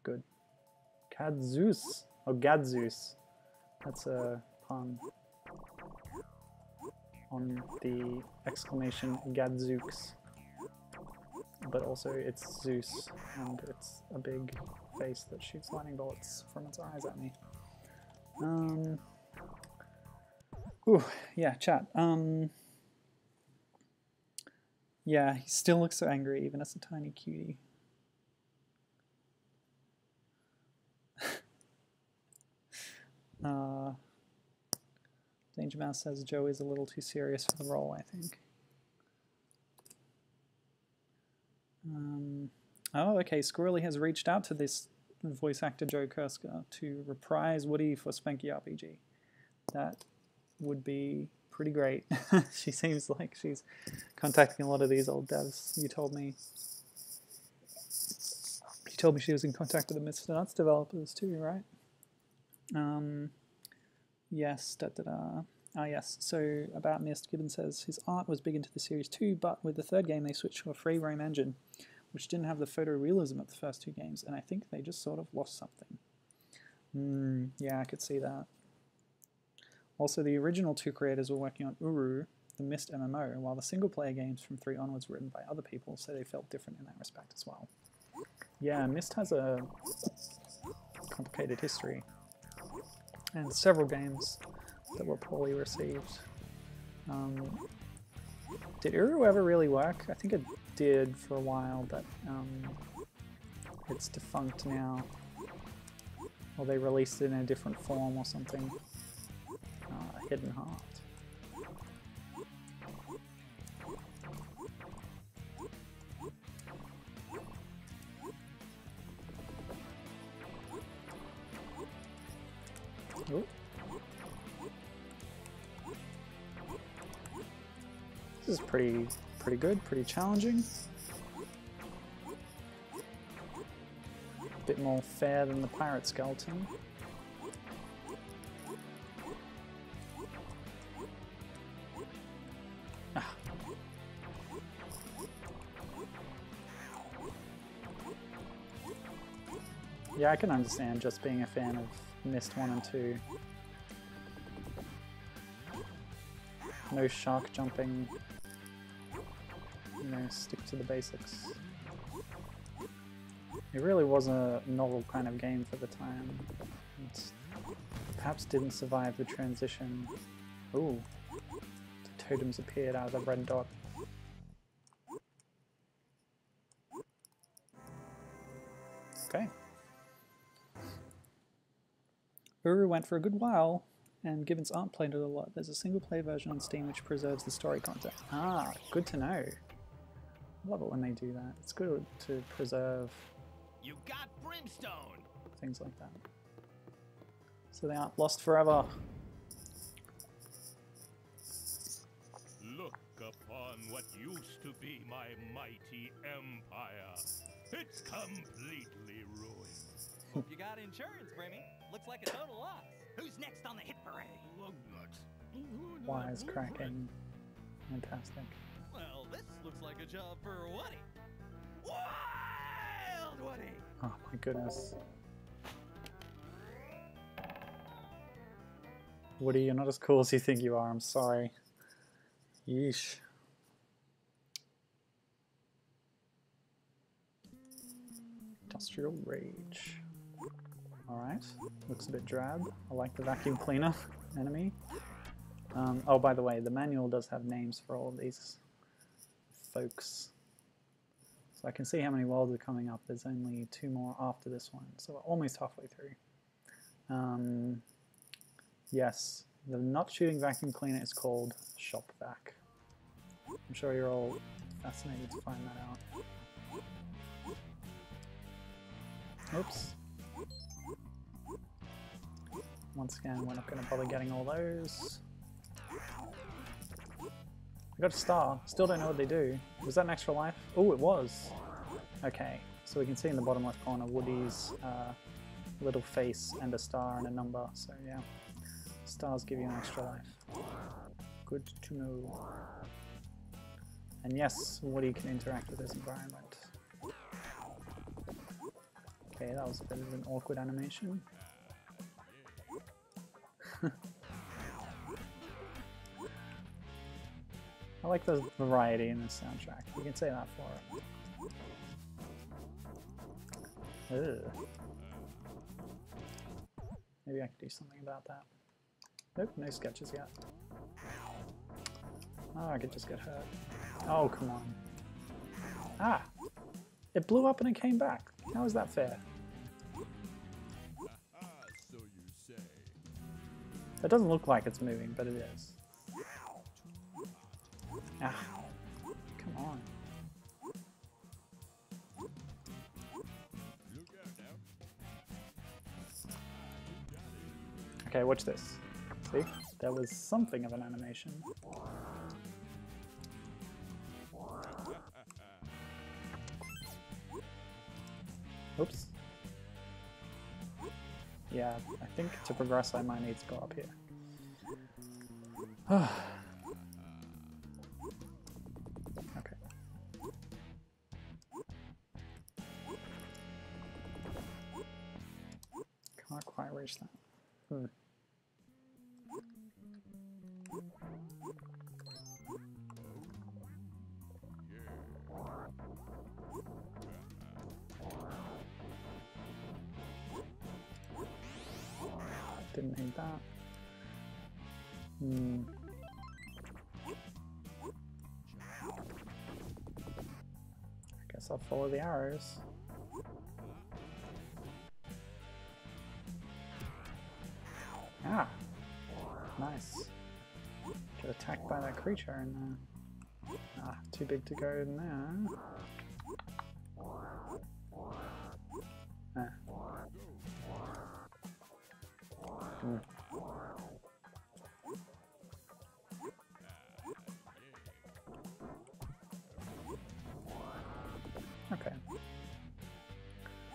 Speaker 1: Good. Gadzeus. Oh, Gadzeus. That's a pun on the exclamation Gadzooks. But also it's Zeus, and it's a big face that shoots lightning bolts from its eyes at me. Ooh, yeah, chat. Yeah, he still looks so angry, even as a tiny cutie. Danger Mouse says Joe is a little too serious for the role, I think. Oh, okay, Squirrely has reached out to this voice actor Joe Kurska to reprise Woody for Spanky RPG. That would be pretty great. She seems like she's contacting a lot of these old devs. You told me she was in contact with the Mr. Nuts developers too, right? Yes, Ah yes, so about Mist, Gibbon says his art was big into the series too, but with the third game they switched to a free roam engine, which didn't have the photorealism of the first two games, and I think they just sort of lost something. Yeah, I could see that. Also, the original two creators were working on Uru, the Myst MMO, while the single-player games from 3 onwards were written by other people, so they felt different in that respect as well. Yeah, Myst has a complicated history, and several games that were poorly received. Did Uru ever really work? I think it did for a while, but it's defunct now. Or they released it in a different form or something. Hidden Heart. Ooh. This is pretty good, pretty challenging. A bit more fair than the pirate skeleton. Ah. Yeah, I can understand just being a fan of Myst 1 and 2. No shark jumping. You know, stick to the basics. It really was a novel kind of game for the time. It perhaps didn't survive the transition. Ooh, the totems appeared out of the red dot. Okay. Uru went for a good while, and Gibbons aren't played it a lot. There's a single-player version on Steam which preserves the story content. Ah, good to know. I love it when they do that. It's good to preserve
Speaker 2: You got brimstone.
Speaker 1: things like that, so they aren't lost forever.
Speaker 4: Look upon what used to be my mighty empire. It's completely ruined.
Speaker 3: Hope you got insurance, Brimmy. Looks like a total loss. Who's next on the hit parade?
Speaker 1: Wise cracking. Fantastic.
Speaker 3: Well, this looks like a job for Woody. Wild Woody!
Speaker 1: Oh my goodness. Woody, you're not as cool as you think you are, I'm sorry. Yeesh. Industrial Rage. Alright, looks a bit drab. I like the vacuum cleaner enemy. Oh, by the way, the manual does have names for all of these folks. So I can see how many worlds are coming up. There's only 2 more after this one, so we're almost halfway through. Yes, the not shooting vacuum cleaner is called Shop Vac. I'm sure you're all fascinated to find that out. Oops. Once again, we're not going to bother getting all those. I got a star. Still don't know what they do. Was that an extra life? Oh, it was. Okay, so we can see in the bottom left corner Woody's little face and a star and a number. So yeah, stars give you an extra life. Good to know. And yes, Woody can interact with his environment. Okay, that was a bit of an awkward animation. I like the variety in this soundtrack. You can say that for it. Ugh. Maybe I could do something about that. Nope, no sketches yet. Oh, I could just get hurt. Oh, come on. Ah! It blew up and it came back. How is that fair?
Speaker 4: So you say.
Speaker 1: It doesn't look like it's moving, but it is. Ah, come on. Okay, watch this. See? There was something of an animation. Oops. Yeah, I think to progress I might need to go up here. Okay. Can't quite reach that. Didn't need that. I guess I'll follow the arrows. Ah! Nice. Get attacked by that creature and ah, too big to go in there. Ah. Okay.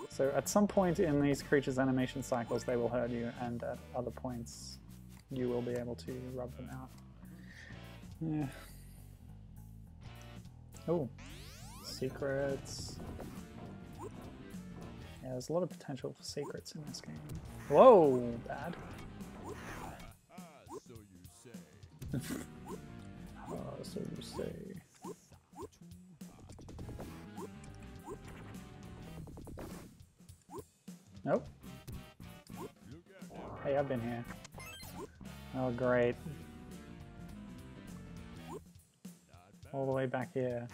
Speaker 1: So at some point in these creatures' animation cycles they will hurt you, and at other points you will be able to rub them out. Yeah. Oh. Secrets. Yeah, there's a lot of potential for secrets in this game. Whoa! Bad.
Speaker 4: So you say.
Speaker 1: So you say. Nope. Hey, I've been here. Oh, great. All the way back here.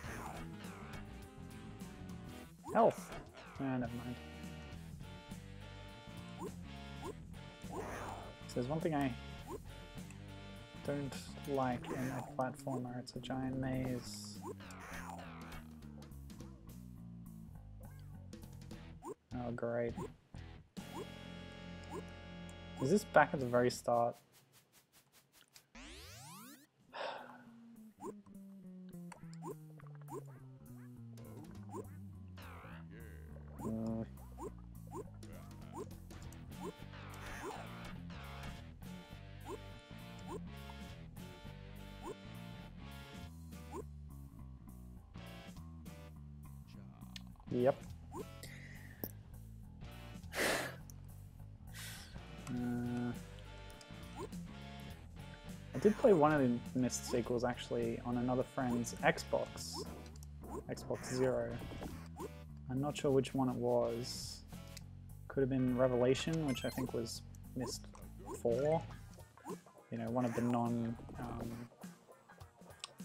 Speaker 1: Health. Ah, never mind. there's one thing I don't like in a platformer, it's a giant maze. Oh great. Is this back at the very start? Yep. I did play one of the missed sequels actually on another friend's Xbox Zero. I'm not sure which one it was. Could have been Revelation, which I think was Mist 4. You know, one of the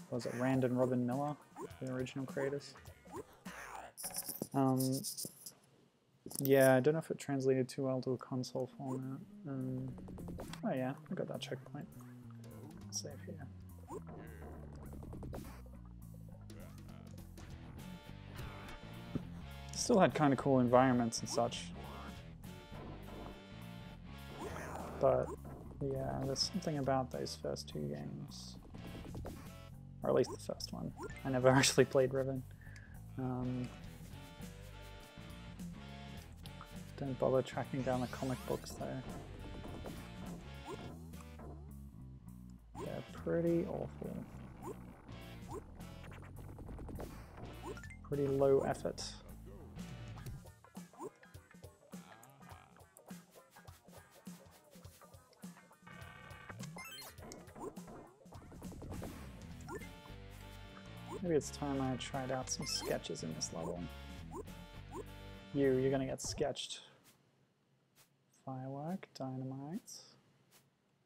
Speaker 1: was it Rand and Robin Miller, the original creators? Yeah, I don't know if it translated too well to a console format. Oh yeah, I got that checkpoint. Save here. Still had kind of cool environments and such. But yeah, there's something about those first two games. Or at least the first one. I never actually played Riven. Don't bother tracking down the comic books though. They're pretty awful. Pretty low effort. Maybe it's time I tried out some sketches in this level. You're gonna get sketched. Firework, dynamite.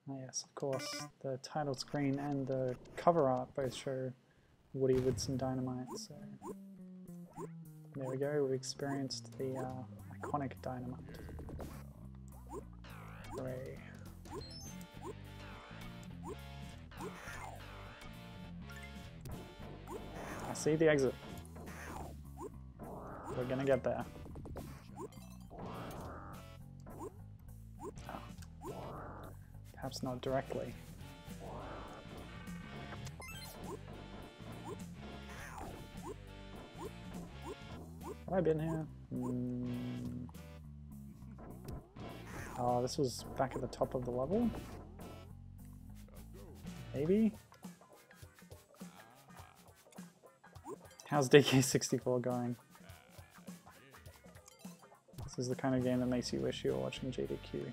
Speaker 1: Oh yes, of course. The title screen and the cover art both show Woody with some dynamite, so there we go, we've experienced the iconic dynamite. Hooray. I see the exit. We're gonna get there. Perhaps not directly. Have I been here? Oh, this was back at the top of the level? Maybe? How's DK64 going? This is the kind of game that makes you wish you were watching GDQ.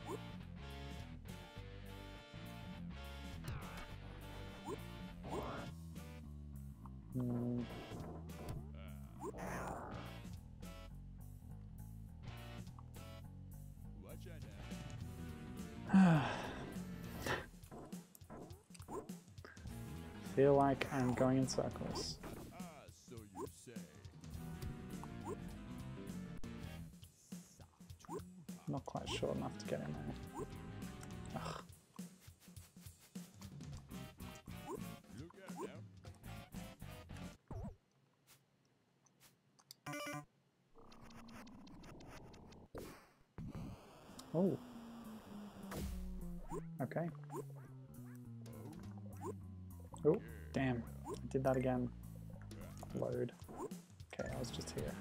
Speaker 1: Feel like I'm going in circles.
Speaker 4: So you say.
Speaker 1: Not quite sure enough to get in there. Ugh. Oh. Okay. Oh, damn. I did that again. Load. Okay, I was just here.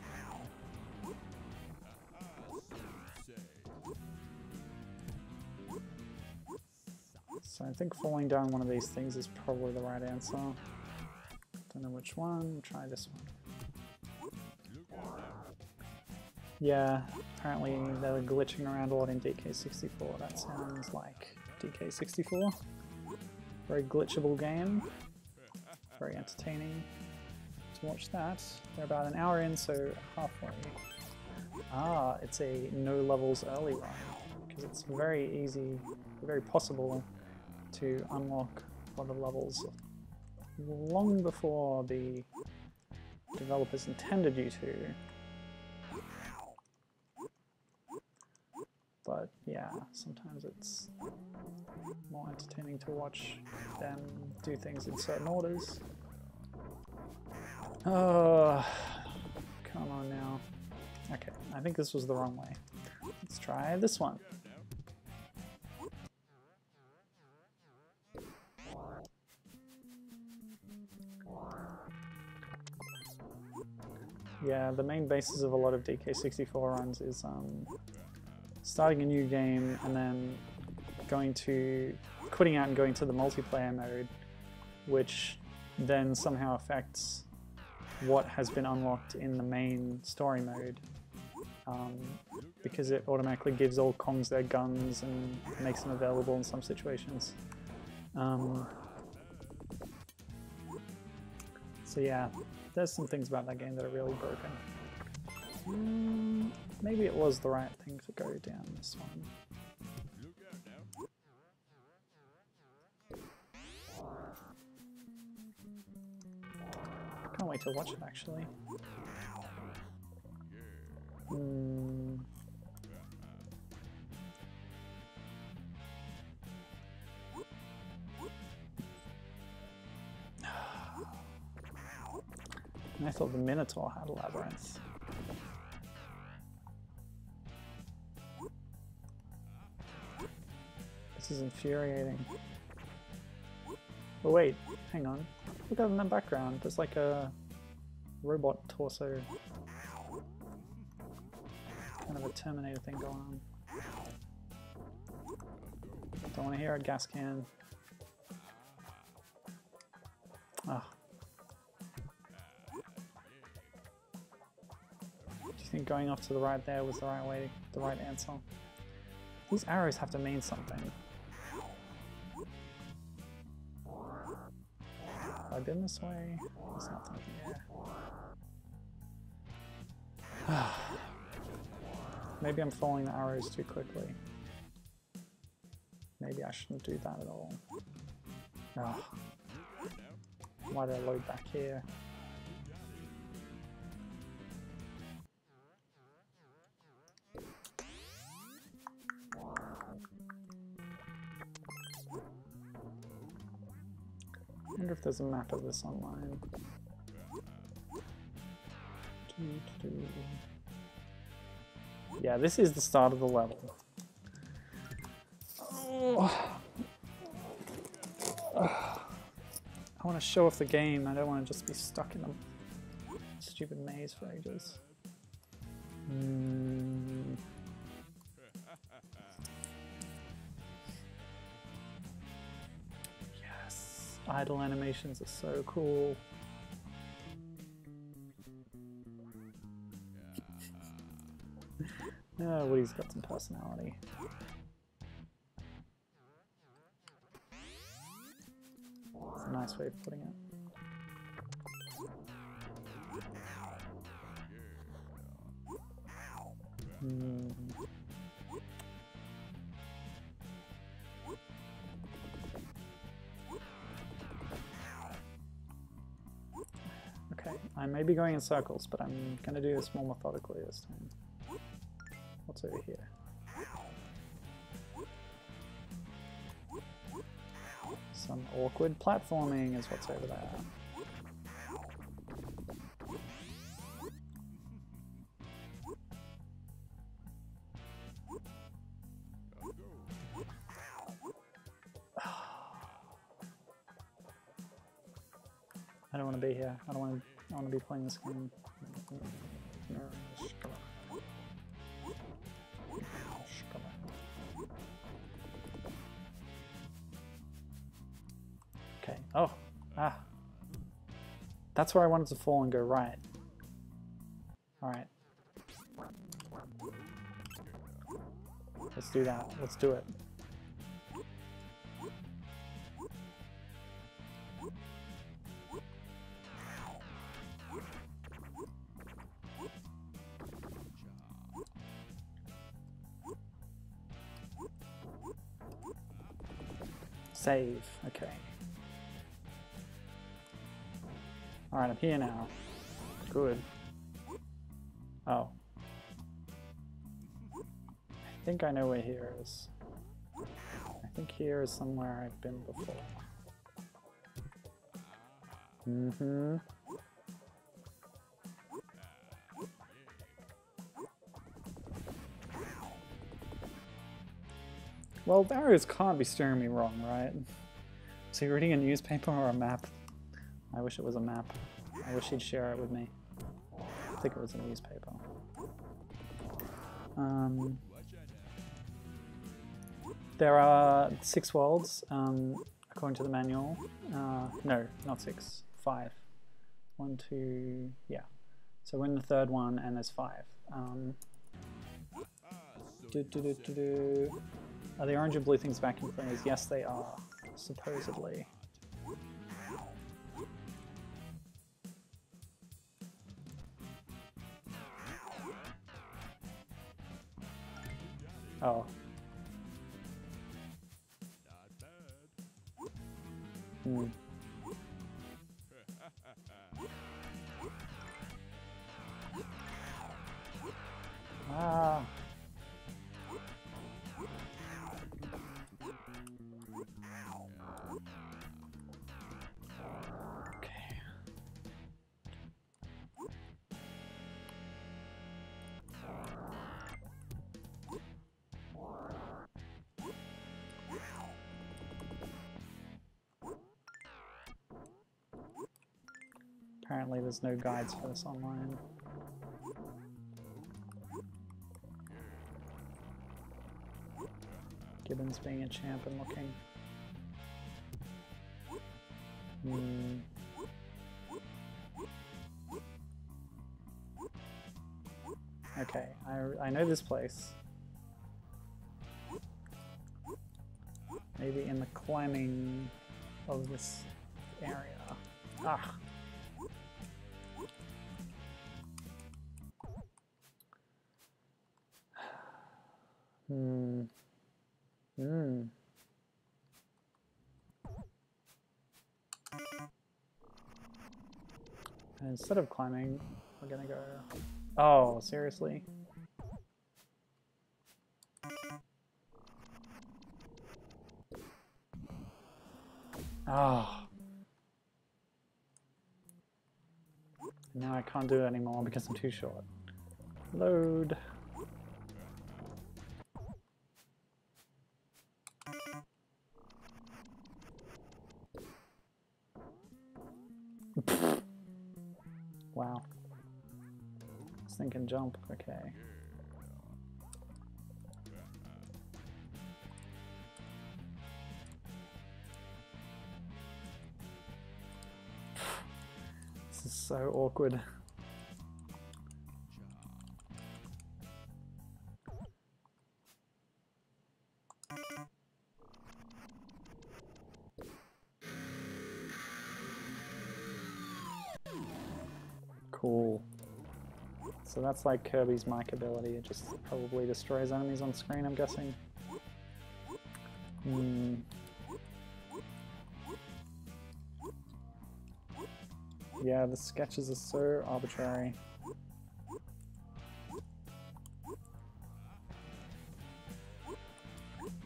Speaker 1: So I think falling down one of these things is probably the right answer. Don't know which one. Try this one. Yeah, apparently they were glitching around a lot in DK64. That sounds like DK64. Very glitchable game. Very entertaining to watch that. They're about an hour in, so halfway. Ah, it's a no levels early run, because it's very easy, very possible to unlock a lot of levels long before the developers intended you to. But yeah, sometimes it's more entertaining to watch them do things in certain orders. Oh, come on now. Okay, I think this was the wrong way. Let's try this one. Yeah, the main basis of a lot of DK64 runs is starting a new game and then quitting out and going to the multiplayer mode, which then somehow affects what has been unlocked in the main story mode, because it automatically gives all Kongs their guns and makes them available in some situations. So yeah, there's some things about that game that are really broken. Maybe it was the right thing to go down this one. Can't wait to watch it actually. I thought the Minotaur had a labyrinth. This is infuriating. Oh wait, hang on. Look out in the background. There's like a robot torso. Kind of a Terminator thing going on. Don't want to hear a gas can. Ah. Do you think going off to the right there was the right way, the right answer? These arrows have to mean something. Have I been this way? There's nothing here. Maybe I'm following the arrows too quickly. Maybe I shouldn't do that at all. Why did I load back here? I wonder if there's a map of this online. Yeah, this is the start of the level. Oh. I want to show off the game, I don't want to just be stuck in a stupid maze for ages. Yes, idle animations are so cool. Oh, Woody's got some personality. That's a nice way of putting it. Okay, I may be going in circles, but I'm going to do this more methodically this time. What's over here? Some awkward platforming is what's over there. I don't want to be here. I want to be playing this game. Okay. Oh. Ah. That's where I wanted to fall and go right. Alright. Let's do that. Let's do it. Save. Okay. Alright, I'm here now. Good. Oh. I think I know where here is. I think here is somewhere I've been before. Mm-hmm. Well, the arrows can't be steering me wrong, right? So you're reading a newspaper or a map? I wish it was a map. I wish he'd share it with me. I think it was a newspaper. There are 6 worlds, according to the manual. No, not 6. 5. 1, 2, yeah. So we're in the 3rd one, and there's 5. Are the orange and blue things vacuum cleaners? Yes, they are, supposedly. Oh. Hmm. Ah. Okay. Apparently there's no guides for this online. Gibbons being a champ and looking. Okay, I know this place. Maybe in the climbing of this area. Ah! And instead of climbing, we're gonna go... Oh, seriously? Oh. Now I can't do it anymore because I'm too short. Load. Wow. I was thinking jump, okay. This is so awkward. Cool. So that's like Kirby's mic ability, it just probably destroys enemies on screen, I'm guessing. Yeah, the sketches are so arbitrary.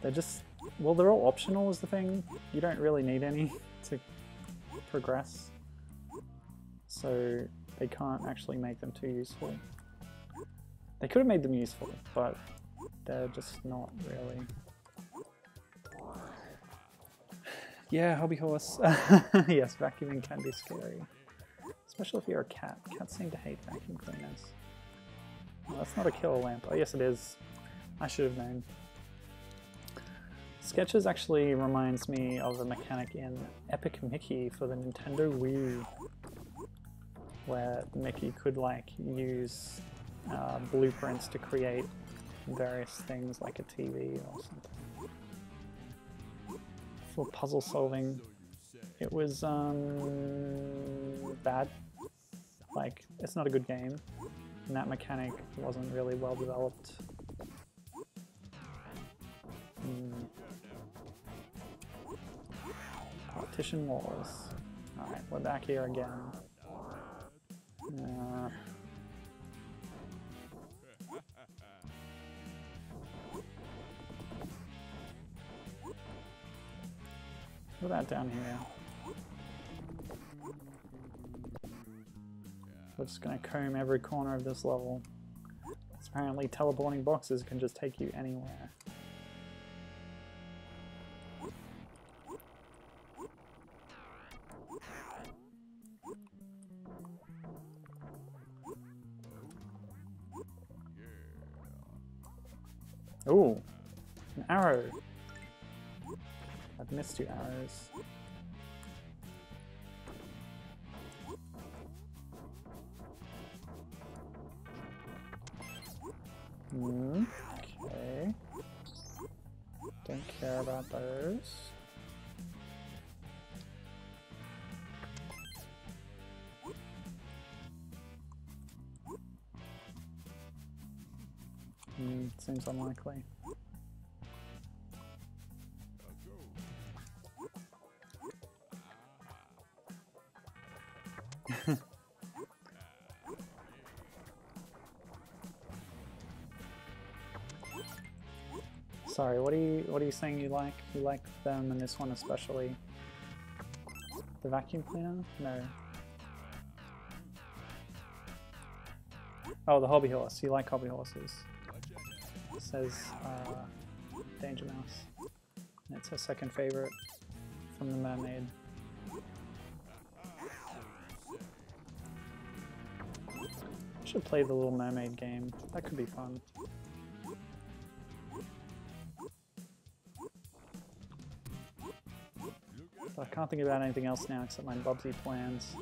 Speaker 1: They're just... well, they're all optional is the thing. You don't really need any to progress. So they can't actually make them too useful. They could have made them useful, but they're just not really. Yeah, hobby horse. Yes, vacuuming can be scary. Especially if you're a cat. Cats seem to hate vacuum cleaners. Oh, that's not a killer lamp. Oh yes it is. I should have known. Sketches actually reminds me of a mechanic in Epic Mickey for the Nintendo Wii, where Mickey could like use blueprints to create various things like a TV or something. For puzzle solving, it was bad. Like, it's not a good game, and that mechanic wasn't really well developed. Partition walls. Alright, we're back here again. What about down here? We're just gonna comb every corner of this level. Apparently teleporting boxes can just take you anywhere. Ooh, an arrow. I've missed 2 arrows. Okay. Don't care about those. Seems unlikely. Sorry, what are you saying you like? You like them and this one especially? The vacuum cleaner? No. Oh, the hobby horse. You like hobby horses. It says Danger Mouse. And it's her second favorite from the mermaid. I should play the Little Mermaid game. That could be fun. But I can't think about anything else now except my Bubsy plans.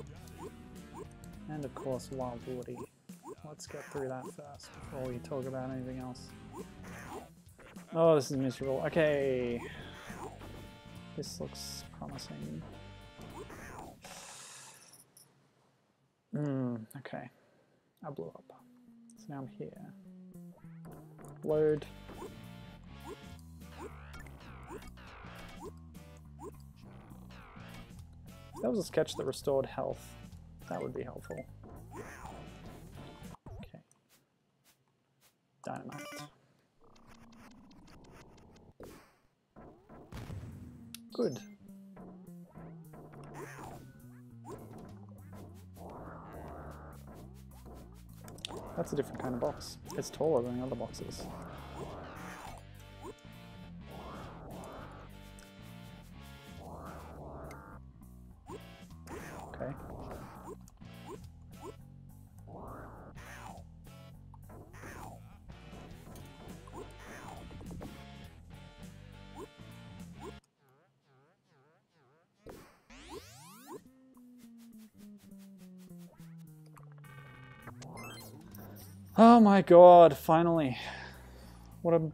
Speaker 1: And of course Wild Woody. Let's get through that first before we talk about anything else. Oh, this is miserable. Okay. This looks promising. Okay. I blew up. So now I'm here. Load. If that was a sketch that restored health, that would be helpful. Okay. Dynamite. Good. That's a different kind of box. It's taller than the other boxes. Okay. Oh my god, finally. What a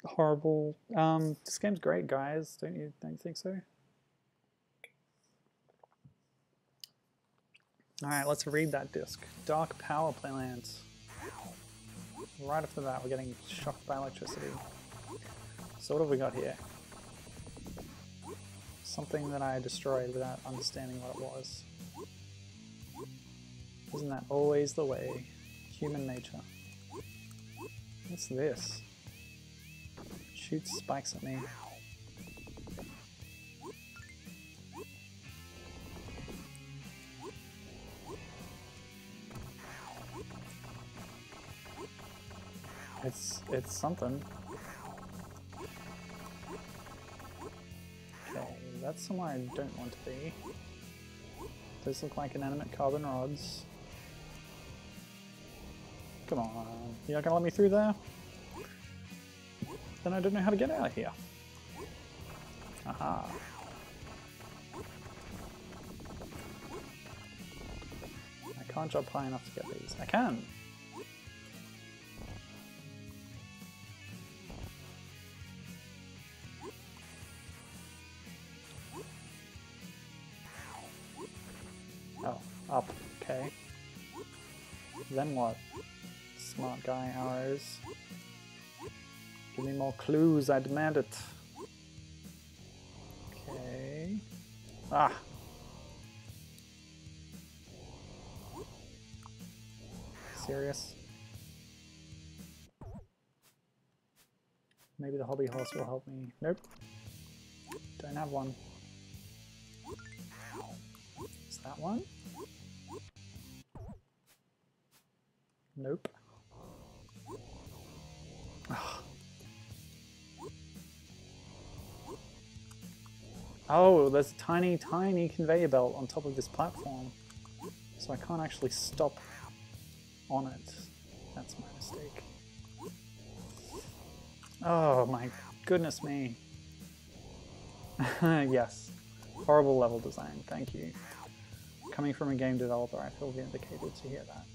Speaker 1: horrible... this game's great, guys. Don't you think so? Alright, let's read that disc. Dark power plants. Right off the bat, we're getting shocked by electricity. So what have we got here? Something that I destroyed without understanding what it was. Isn't that always the way? Human nature. What's this? Shoots spikes at me. It's something. Okay, that's somewhere I don't want to be. Those look like inanimate carbon rods. Come on, you're not gonna let me through there? Then I don't know how to get out of here. Aha. I can't jump high enough to get these. I can! Oh, up. Okay. Then what? Smart guy arrows. Give me more clues, I demand it. Okay. Ah! Serious? Maybe the hobby horse will help me. Nope. Don't have one. that one? Nope. Oh, there's a tiny, tiny conveyor belt on top of this platform. So I can't actually stop on it. That's my mistake. Oh my goodness me. Yes. Horrible level design, thank you. Coming from a game developer, I feel vindicated to hear that.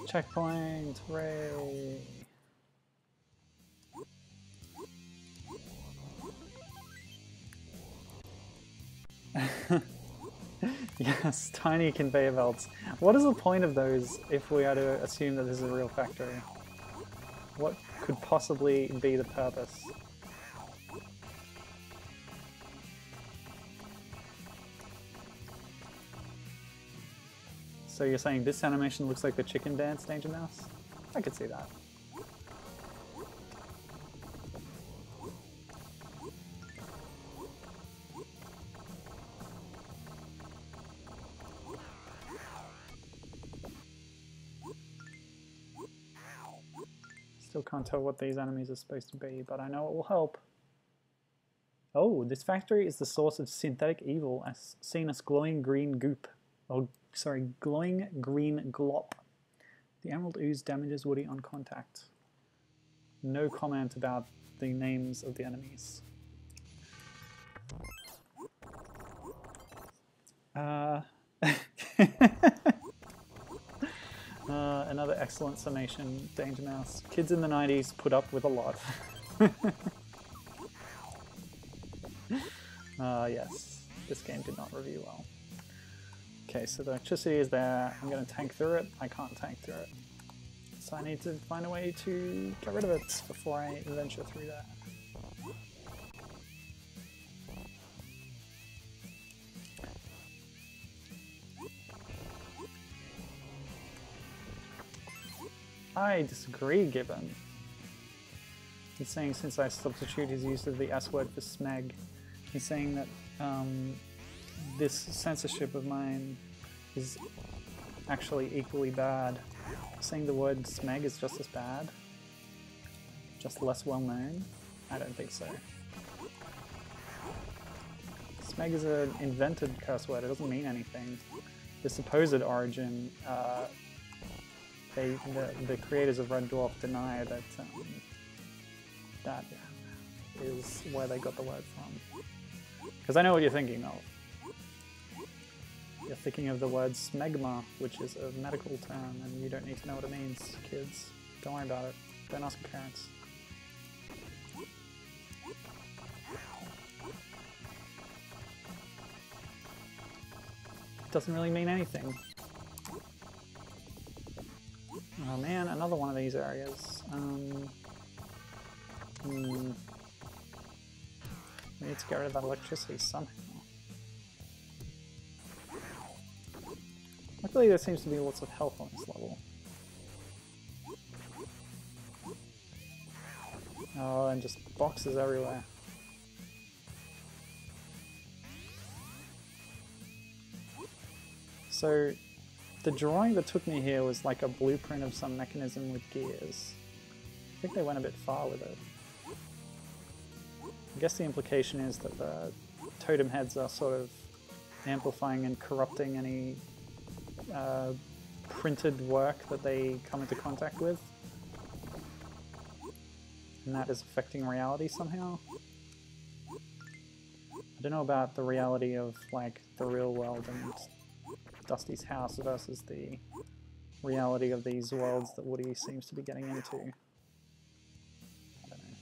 Speaker 1: Checkpoint, hooray! Yes, tiny conveyor belts. What is the point of those if we are to assume that this is a real factory? What could possibly be the purpose? So you're saying this animation looks like the chicken dance, Danger Mouse? I could see that. Still can't tell what these enemies are supposed to be, but I know it will help. Oh, this factory is the source of synthetic evil, as seen as glowing green goop. Oh, sorry, glowing green glop. The emerald ooze damages Woody on contact. No comment about the names of the enemies. Another excellent summation, Danger Mouse. Kids in the 90s put up with a lot. Yes, this game did not review well. Okay, so the electricity is there. I'm going to tank through it. I can't tank through it. So I need to find a way to get rid of it before I venture through there. I disagree, Gibbon. He's saying since I substitute his use of the S word for smeg, he's saying that this censorship of mine is actually equally bad. Saying the word smeg is just as bad, just less well known? I don't think so. Smeg is an invented curse word, it doesn't mean anything. The supposed origin, the creators of Red Dwarf deny that that is where they got the word from. Because I know what you're thinking of. You're thinking of the word smegma, which is a medical term, and you don't need to know what it means, kids. Don't worry about it. Don't ask your parents. It doesn't really mean anything. Oh man, another one of these areas. We need to get rid of that electricity somehow. Luckily there seems to be lots of health on this level. Oh, and just boxes everywhere. So, the drawing that took me here was like a blueprint of some mechanism with gears. I think they went a bit far with it. I guess the implication is that the totem heads are sort of amplifying and corrupting any printed work that they come into contact with. And that is affecting reality somehow. I don't know about the reality of like the real world and Dusty's house versus the reality of these worlds that Woody seems to be getting into. I don't know.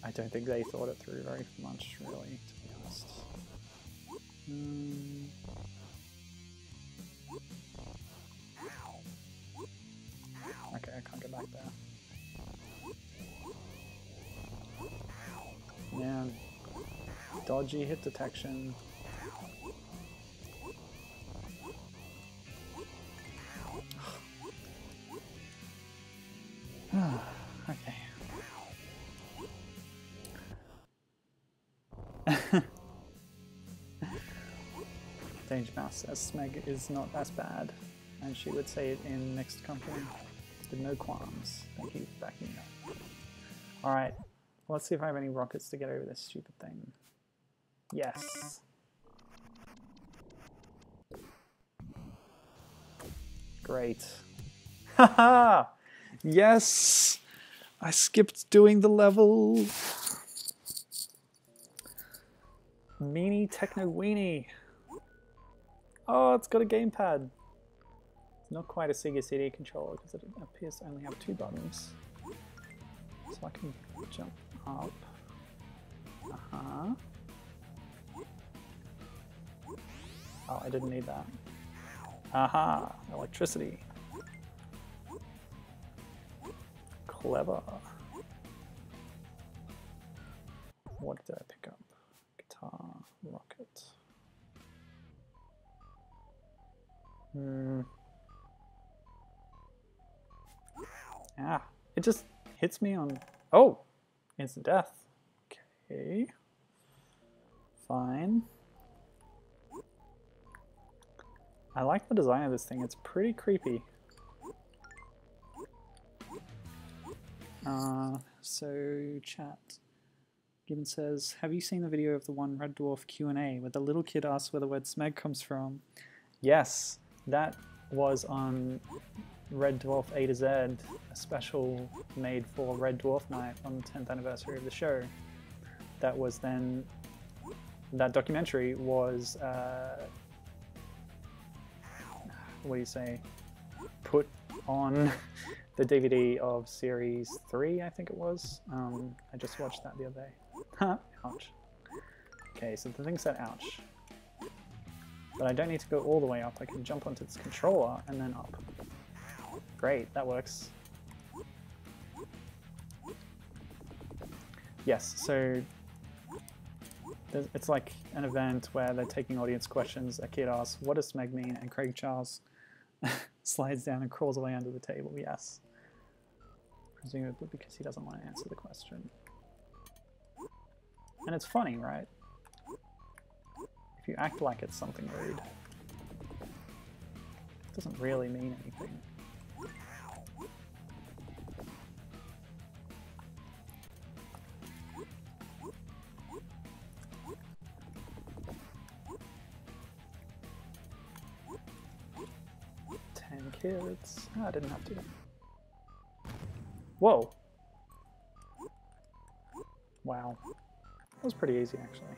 Speaker 1: I don't think they thought it through very much, really, to be honest. Okay, I can't get back there. dodgy hit detection. Okay. Danger Mouse says Smeg is not as bad, and she would say it in mixed company with no qualms. Thank you for backing me up. Alright, let's see if I have any rockets to get over this stupid thing. Yes. Great. Haha! Yes! I skipped doing the level. Meanie Techno Weenie. Oh, it's got a gamepad. It's not quite a Sega CD controller because it appears to only have 2 buttons. So I can jump up. Uh-huh. Oh, I didn't need that. Aha! Electricity. Clever. What did I pick up? Guitar, rocket. Ah, it just hits me on... Oh! Instant death. Okay. Fine. I like the design of this thing. It's pretty creepy. So chat. Gibbon says, have you seen the video of the one Red Dwarf Q&A where the little kid asks where the word Smeg comes from? Yes, that was on Red Dwarf A to Z, a special made for Red Dwarf Night on the 10th anniversary of the show. That was then, that documentary was, what do you say, put on the DVD of Series 3, I think it was. I just watched that the other day. Ouch. Okay, so the thing said ouch. But I don't need to go all the way up. I can jump onto this controller and then up. Great, that works. Yes, so it's like an event where they're taking audience questions. A kid asks, what does Smeg mean? And Craig Charles slides down and crawls away under the table, yes. Presumably because he doesn't want to answer the question. And it's funny, right? If you act like it's something rude, it doesn't really mean anything. Kids. Oh, I didn't have to. Whoa! Wow. That was pretty easy, actually.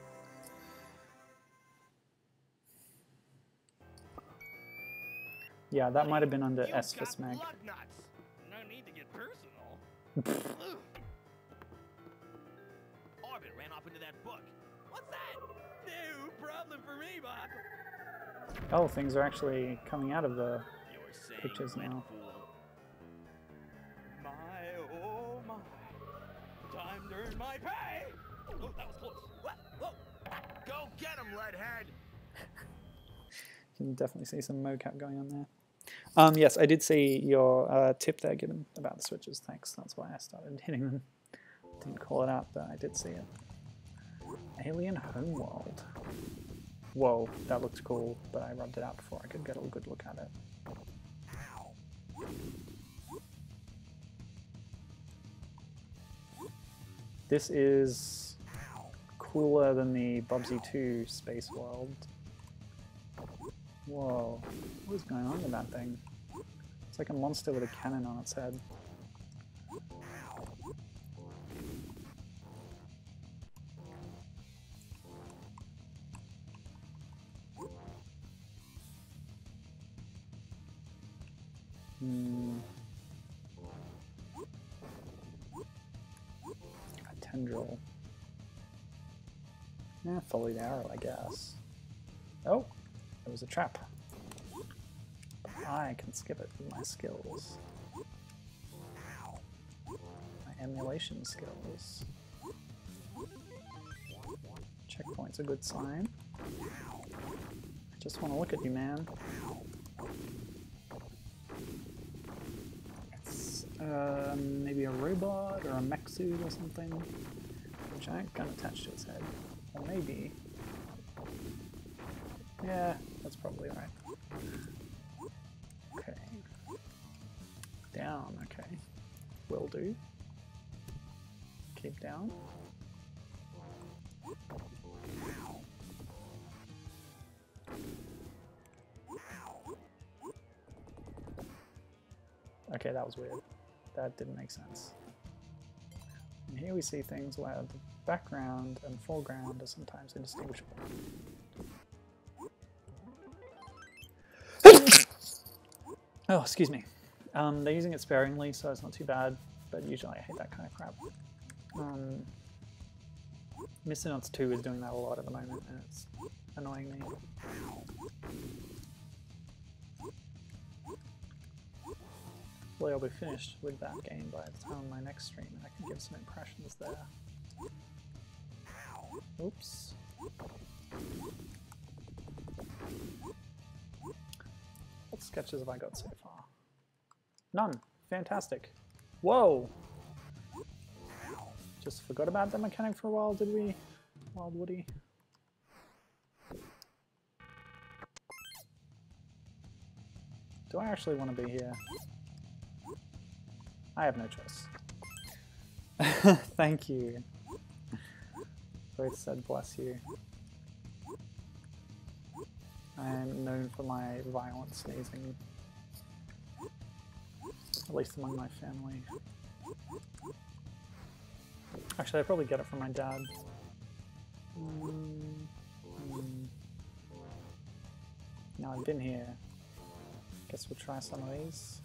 Speaker 1: Yeah, that might have been under S for Smeg.
Speaker 3: No need to get personal.
Speaker 2: Orbit ran off into that book.
Speaker 3: What's that? No problem for me, Bob.
Speaker 1: Oh, things are actually coming out of the pictures now.
Speaker 3: My, oh my. Time to earn my pay. Oh, that was close. What? Whoa.
Speaker 2: Go get him, Leadhead!
Speaker 1: You can definitely see some mocap going on there. Yes, I did see your tip there, Gibbon, about the switches. Thanks. That's why I started hitting them. Didn't call it out, but I did see it. Alien Homeworld. Whoa, that looked cool, but I rubbed it out before I could get a good look at it. This is cooler than the Bubsy 2 Space World. Whoa, what is going on with that thing? It's like a monster with a cannon on its head. A tendril. Yeah, follow the arrow, I guess. Oh, there was a trap. I can skip it with my skills. My emulation skills. Checkpoint's a good sign. I just want to look at you, man. It's maybe a robot or a mech suit or something. A giant gun attached to its head. Or maybe... yeah, that's probably right. Okay. Down, okay. Will do. Keep down. Okay, that was weird. That didn't make sense. And here we see things where the background and foreground are sometimes indistinguishable. Oh, excuse me. They're using it sparingly, so it's not too bad, but usually I hate that kind of crap. Missing 2 is doing that a lot at the moment, and it's annoying me. Hopefully I'll be finished with that game by the time of my next stream, and I can give some impressions there. Oops. What sketches have I got so far? None. Fantastic. Whoa! Just forgot about that mechanic for a while, did we? Wild Woody. Do I actually want to be here? I have no choice. Thank you. Both said bless you. I am known for my violent sneezing. At least among my family. Actually, I probably get it from my dad. Now I've been here. Guess we'll try some of these.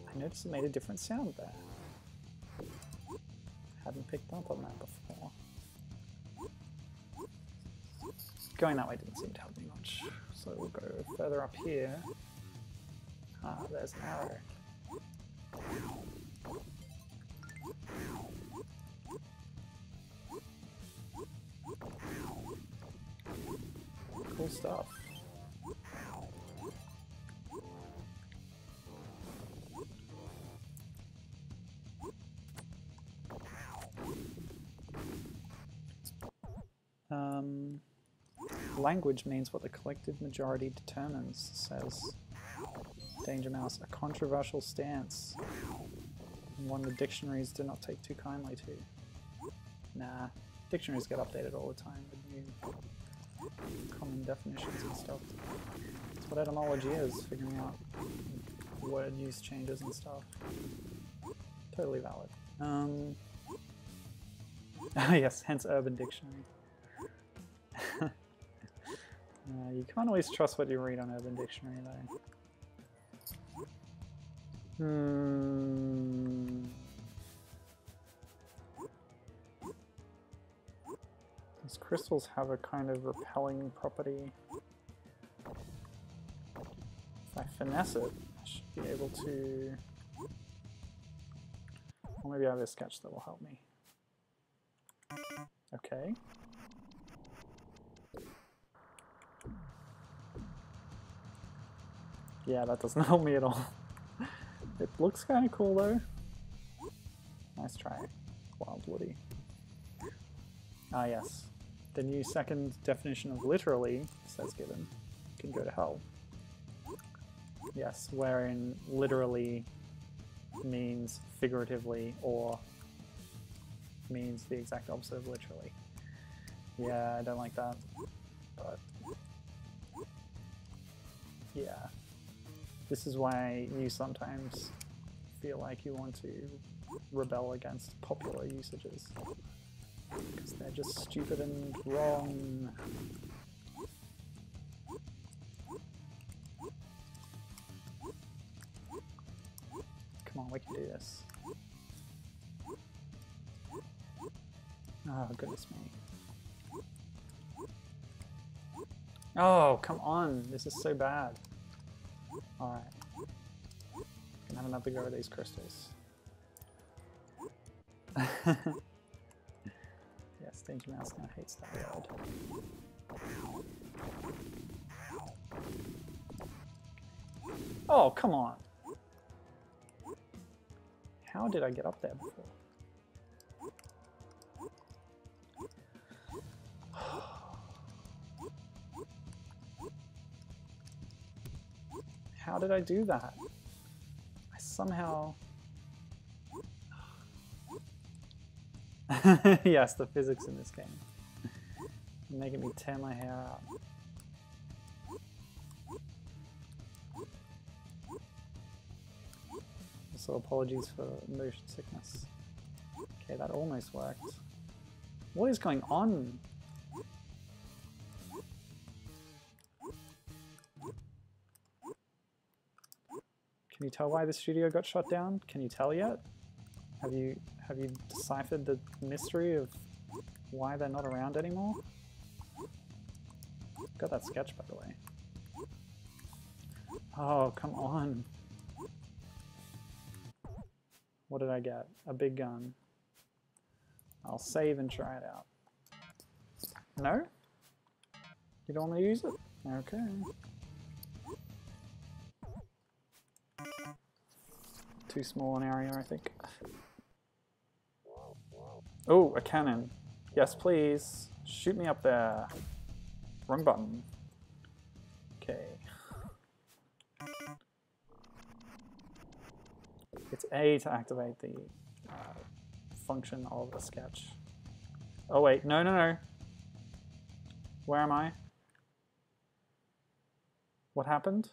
Speaker 1: I noticed it made a different sound there. Hadn't picked up on that before. Going that way didn't seem to help me much, so we'll go further up here. Ah, there's an arrow. Cool stuff. Language means what the collective majority determines, says Danger Mouse. A controversial stance. One the dictionaries do not take too kindly to. Nah, dictionaries get updated all the time with new common definitions and stuff. That's what etymology is, figuring out word use changes and stuff. Totally valid. Yes, hence Urban Dictionary. You can't always trust what you read on Urban Dictionary, though. These crystals have a kind of repelling property. If I finesse it, I should be able to... Or maybe I have a sketch that will help me. Okay. Yeah, that doesn't help me at all. It looks kind of cool though. Nice try, Wild Woody. Ah yes, the new second definition of literally, says given, can go to hell. Yes, wherein literally means figuratively or means the exact opposite of literally. Yeah, I don't like that, but yeah. This is why you sometimes feel like you want to rebel against popular usages. Because they're just stupid and wrong. Come on, we can do this. Oh, goodness me. Oh, come on. This is so bad. Alright. Can have another go at these crystals. Yes, Danger Mouse now hates that word. Oh, come on! How did I get up there before? How did I do that? I somehow... Yes, the physics in this game. Making me tear my hair out. So apologies for motion sickness. Okay, that almost worked. What is going on? Can you tell why the studio got shut down? Can you tell yet? Have you deciphered the mystery of why they're not around anymore? Got that sketch, by the way. Oh, come on. What did I get? A big gun. I'll save and try it out. No? You don't want me to use it? Okay. Too small an area, I think. Oh, a cannon. Yes, please. Shoot me up there. Wrong button. Okay. It's A to activate the function of the sketch. Oh wait, no, no, no. Where am I? What happened?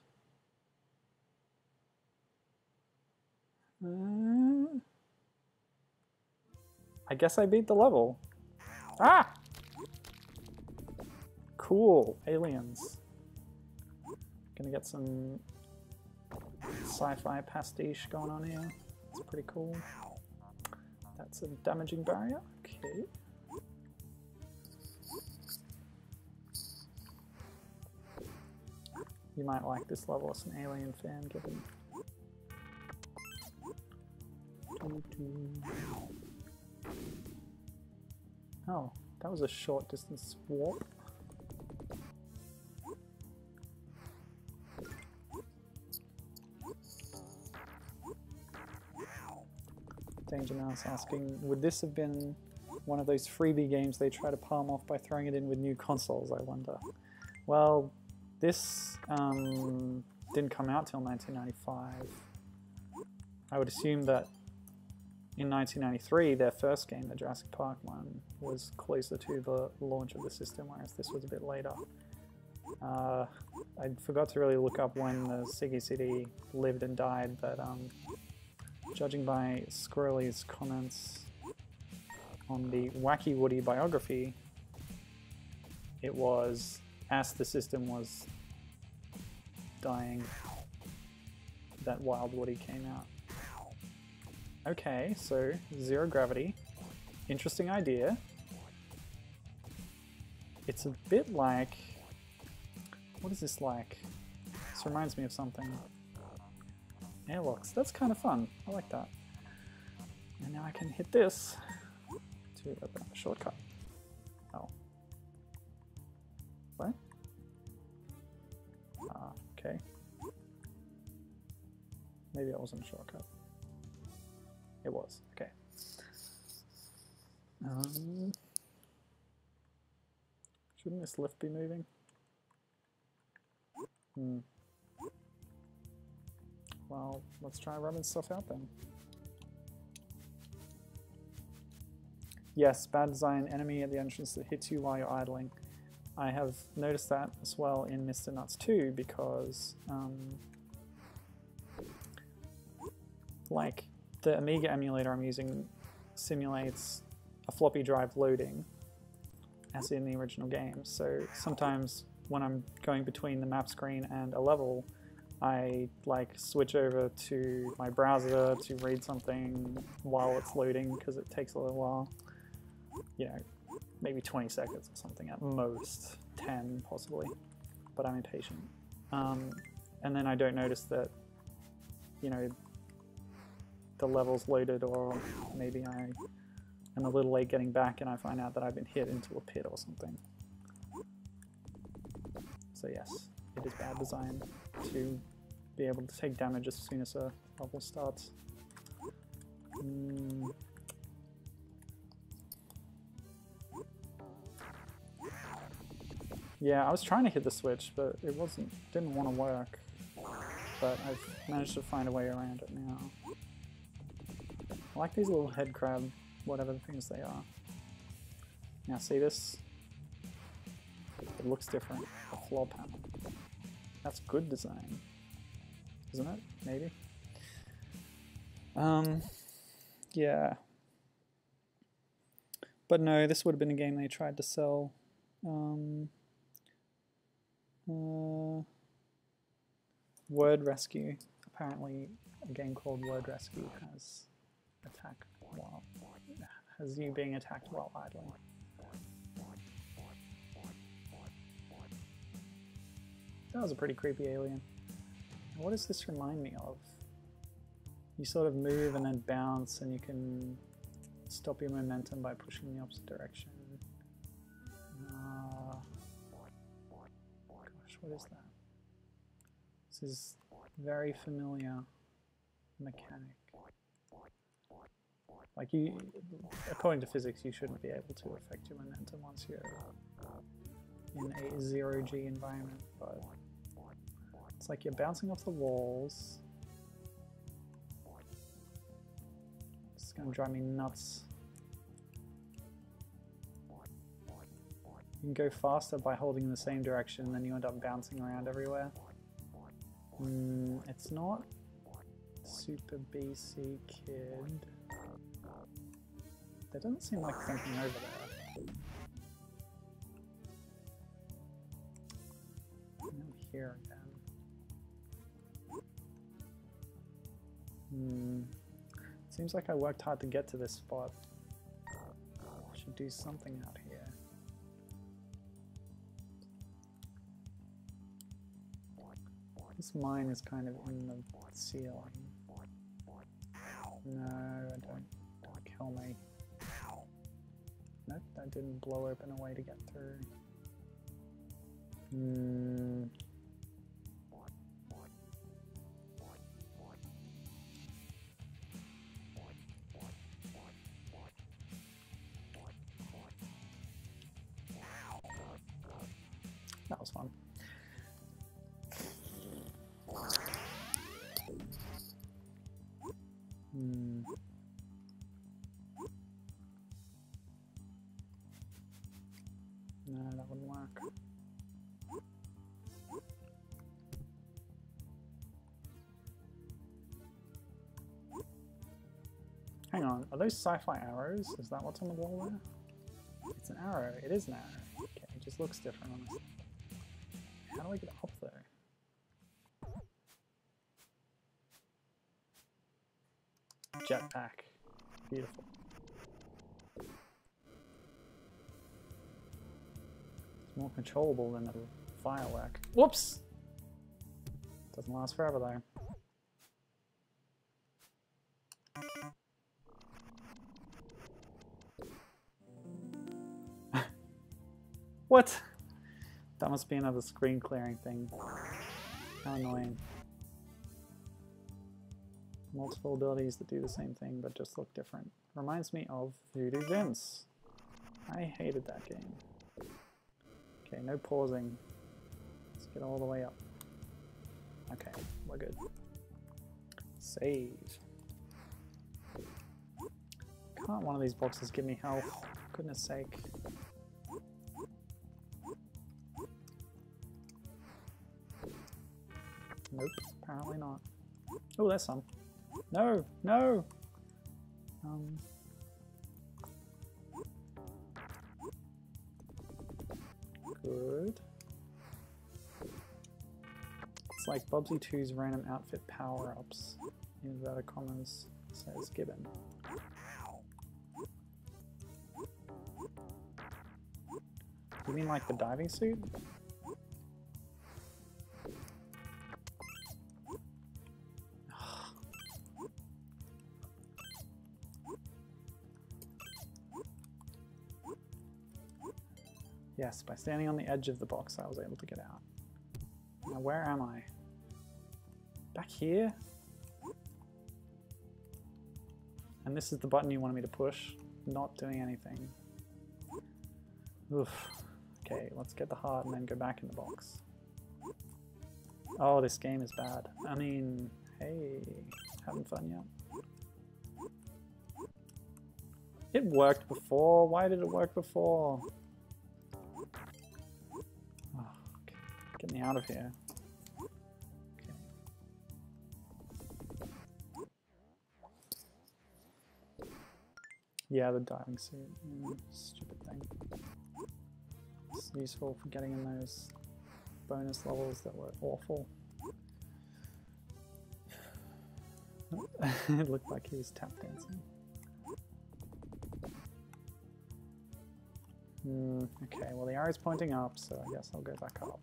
Speaker 1: I guess I beat the level. Ah! Cool, aliens. Gonna get some sci-fi pastiche going on here. It's pretty cool. That's a damaging barrier. Okay. You might like this level as an Alien fan, given. Oh, that was a short distance warp. Danger Mouse asking, would this have been one of those freebie games they try to palm off by throwing it in with new consoles, I wonder? Well, this didn't come out till 1995. I would assume that in 1993, their first game, the Jurassic Park one, was closer to the launch of the system, whereas this was a bit later. I forgot to really look up when the Sega CD lived and died, but judging by Sqrly's comments on the Wacky Woody biography, it was as the system was dying that Wild Woody came out. Okay, so zero gravity. Interesting idea. It's a bit like... What is this like? This reminds me of something. Airlocks. That's kind of fun. I like that. And now I can hit this to open up a shortcut. Oh. What? Okay. Maybe that wasn't a shortcut. It was. Okay. Shouldn't this lift be moving? Well, let's try rubbing stuff out then. Yes, bad design enemy at the entrance that hits you while you're idling. I have noticed that as well in Mr. Nuts 2 because, like, the Amiga emulator I'm using simulates a floppy drive loading as in the original game. So sometimes when I'm going between the map screen and a level, I like switch over to my browser to read something while it's loading because it takes a little while. You know, maybe 20 seconds or something at most, 10 possibly, but I'm impatient. And then I don't notice that, you know, the level's loaded, or maybe I and a little late getting back, and I find out that I've been hit into a pit or something. So yes, it is bad design to be able to take damage as soon as a level starts. Yeah, I was trying to hit the switch, but it didn't want to work. But I've managed to find a way around it now. I like these little head crab, whatever the things they are. Now see this? It looks different. The floor panel. That's good design. Isn't it? Maybe? Yeah. But no, this would have been a game they tried to sell. Word Rescue. Apparently a game called Word Rescue has you being attacked while idling. That was a pretty creepy alien. What does this remind me of? You sort of move and then bounce, and you can stop your momentum by pushing in the opposite direction. Gosh, what is that? This is very familiar mechanic. Like according to physics, you shouldn't be able to affect your momentum once you're in a zero-G environment, but it's like you're bouncing off the walls. It's gonna drive me nuts. You can go faster by holding in the same direction, and then you end up bouncing around everywhere. It's not Super BC Kid. There doesn't seem like something over there. I'm here again. Seems like I worked hard to get to this spot. I should do something out here. This mine is kind of in the ceiling. No, don't kill me. Nope, that didn't blow open a way to get through. That was fun. No, that wouldn't work. Hang on, are those sci-fi arrows? Is that what's on the wall there? It's an arrow. It is an arrow. Okay, it just looks different, honestly. How do I get up there? Jetpack. Beautiful. It's more controllable than a firework. Whoops! Doesn't last forever though. What? That must be another screen clearing thing. How annoying. Multiple abilities that do the same thing but just look different. Reminds me of Voodoo Vince. I hated that game. Okay, no pausing. Let's get all the way up. Okay, we're good. Save. Can't one of these boxes give me health? Goodness sake. Nope, apparently not. Oh, there's some. No, no! Good. It's like Bubsy 2's random outfit power-ups. Inverted commas, says Gibbon. You mean like the diving suit? Yes, by standing on the edge of the box I was able to get out. Now where am I? Back here? And this is the button you wanted me to push? Not doing anything. Oof. Okay, let's get the heart and then go back in the box. Oh, this game is bad. I mean, hey, having fun yet? It worked before. Why did it work before? Oh, okay. Get me out of here. Okay. Yeah, the diving suit. Stupid thing. It's useful for getting in those bonus levels that were awful. It looked like he was tap dancing. Okay, well the arrow's pointing up, so I guess I'll go back up.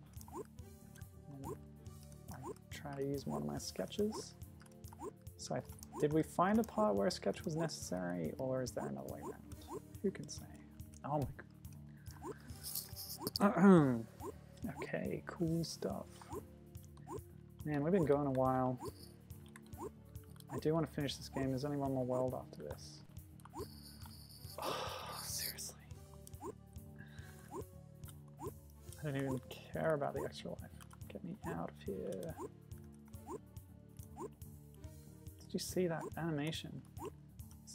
Speaker 1: And I'll try to use one of my sketches. So did we find a part where a sketch was necessary, or is there another way around? Who can say? Oh my god. Okay, cool stuff. Man, we've been going a while. I do want to finish this game. There's only one more world after this. Oh, seriously. I don't even care about the extra life. Get me out of here. Did you see that animation?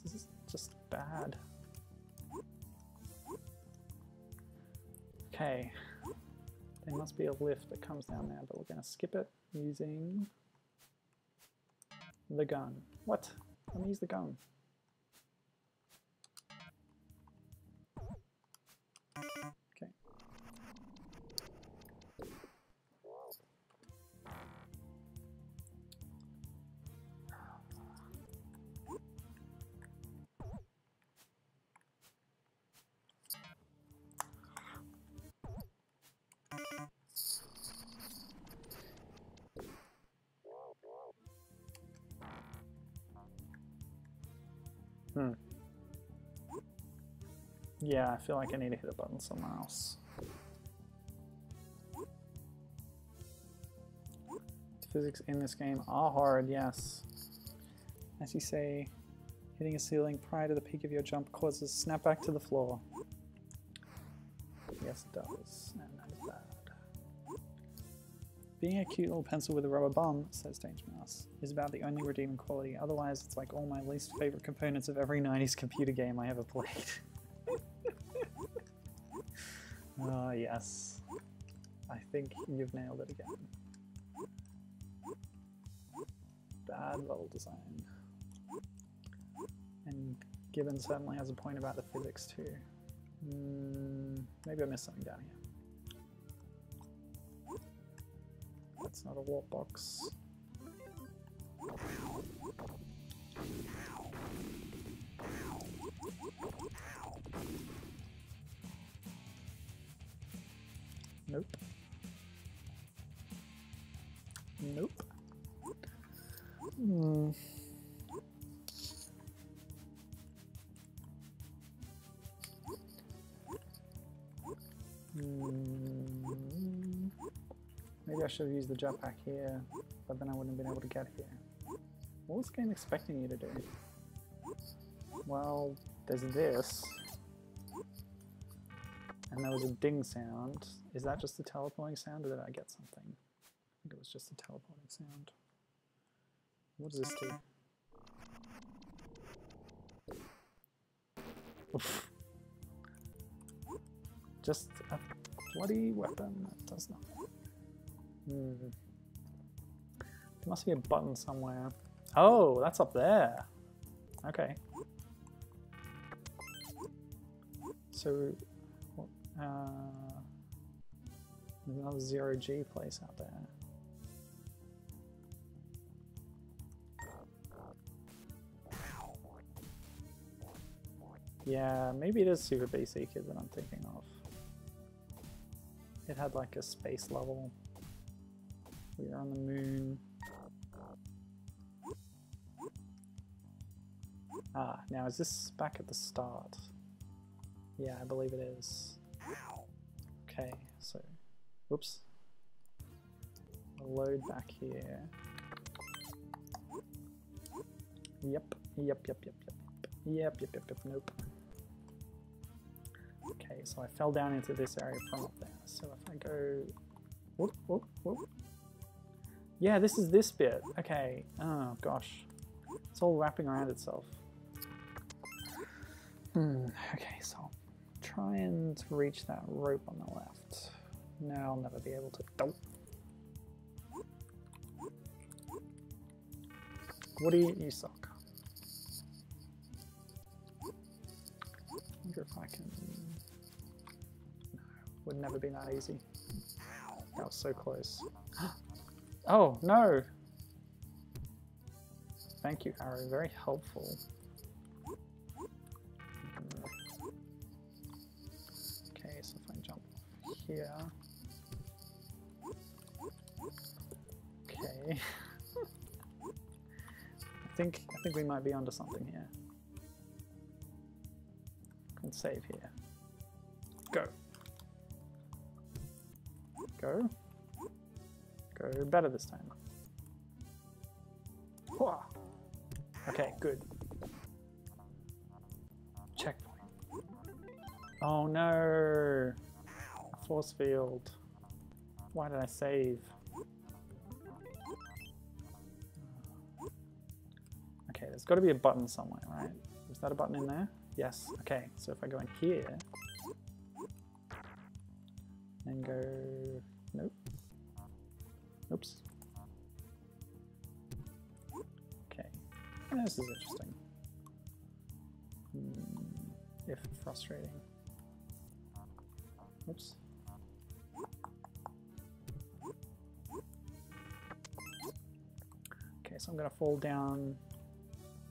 Speaker 1: This is just bad. Okay. There must be a lift that comes down there, but we're going to skip it using the gun. What? Let me use the gun. Okay. Yeah, I feel like I need to hit a button somewhere else. The physics in this game are hard, yes. As you say, hitting a ceiling prior to the peak of your jump causes a snap back to the floor. Yes, it does, and that is bad. Being a cute little pencil with a rubber bum, says Danger Mouse, is about the only redeeming quality. Otherwise, it's like all my least favorite components of every 90s computer game I ever played. Oh, yes. I think you've nailed it again. Bad level design. And Gibbon certainly has a point about the physics too. Maybe I missed something down here. That's not a warp box. Nope. Nope. Maybe I should have used the jetpack here, but then I wouldn't have been able to get here. What was the game expecting you to do? Well, there's this. And there was a ding sound. Is that just a teleporting sound, or did I get something? I think it was just a teleporting sound. What does this do? Oof. Just a bloody weapon that does nothing. There must be a button somewhere. Oh, that's up there. Okay. So, there's another 0G place out there. Yeah, maybe it is Super Bee Seeker that I'm thinking of. It had like a space level. We were on the moon. Ah, now is this back at the start? Yeah, I believe it is. Okay, so, whoops. Load back here. Yep, nope. Okay, so I fell down into this area from up there. So if I go, whoop, whoop, whoop. Yeah, this is this bit. Okay, oh gosh. It's all wrapping around itself. Okay, so I'll try and reach that rope on the left. No, I'll never be able to. Nope. What do you suck? I wonder if I can. No, would never be that easy. That was so close. Oh no! Thank you, Arrow. Very helpful. Okay, so if I jump here. Okay. I think we might be onto something here. Let's save here. Go. Go. Go better this time. Whoa. Okay, good. Checkpoint. Oh no! A force field. Why did I save? Okay, there's got to be a button somewhere, right? Is that a button in there? Yes. Okay, so if I go in here, and go... Nope. Oops. Okay. This is interesting. If frustrating. Oops. Okay, so I'm going to fall down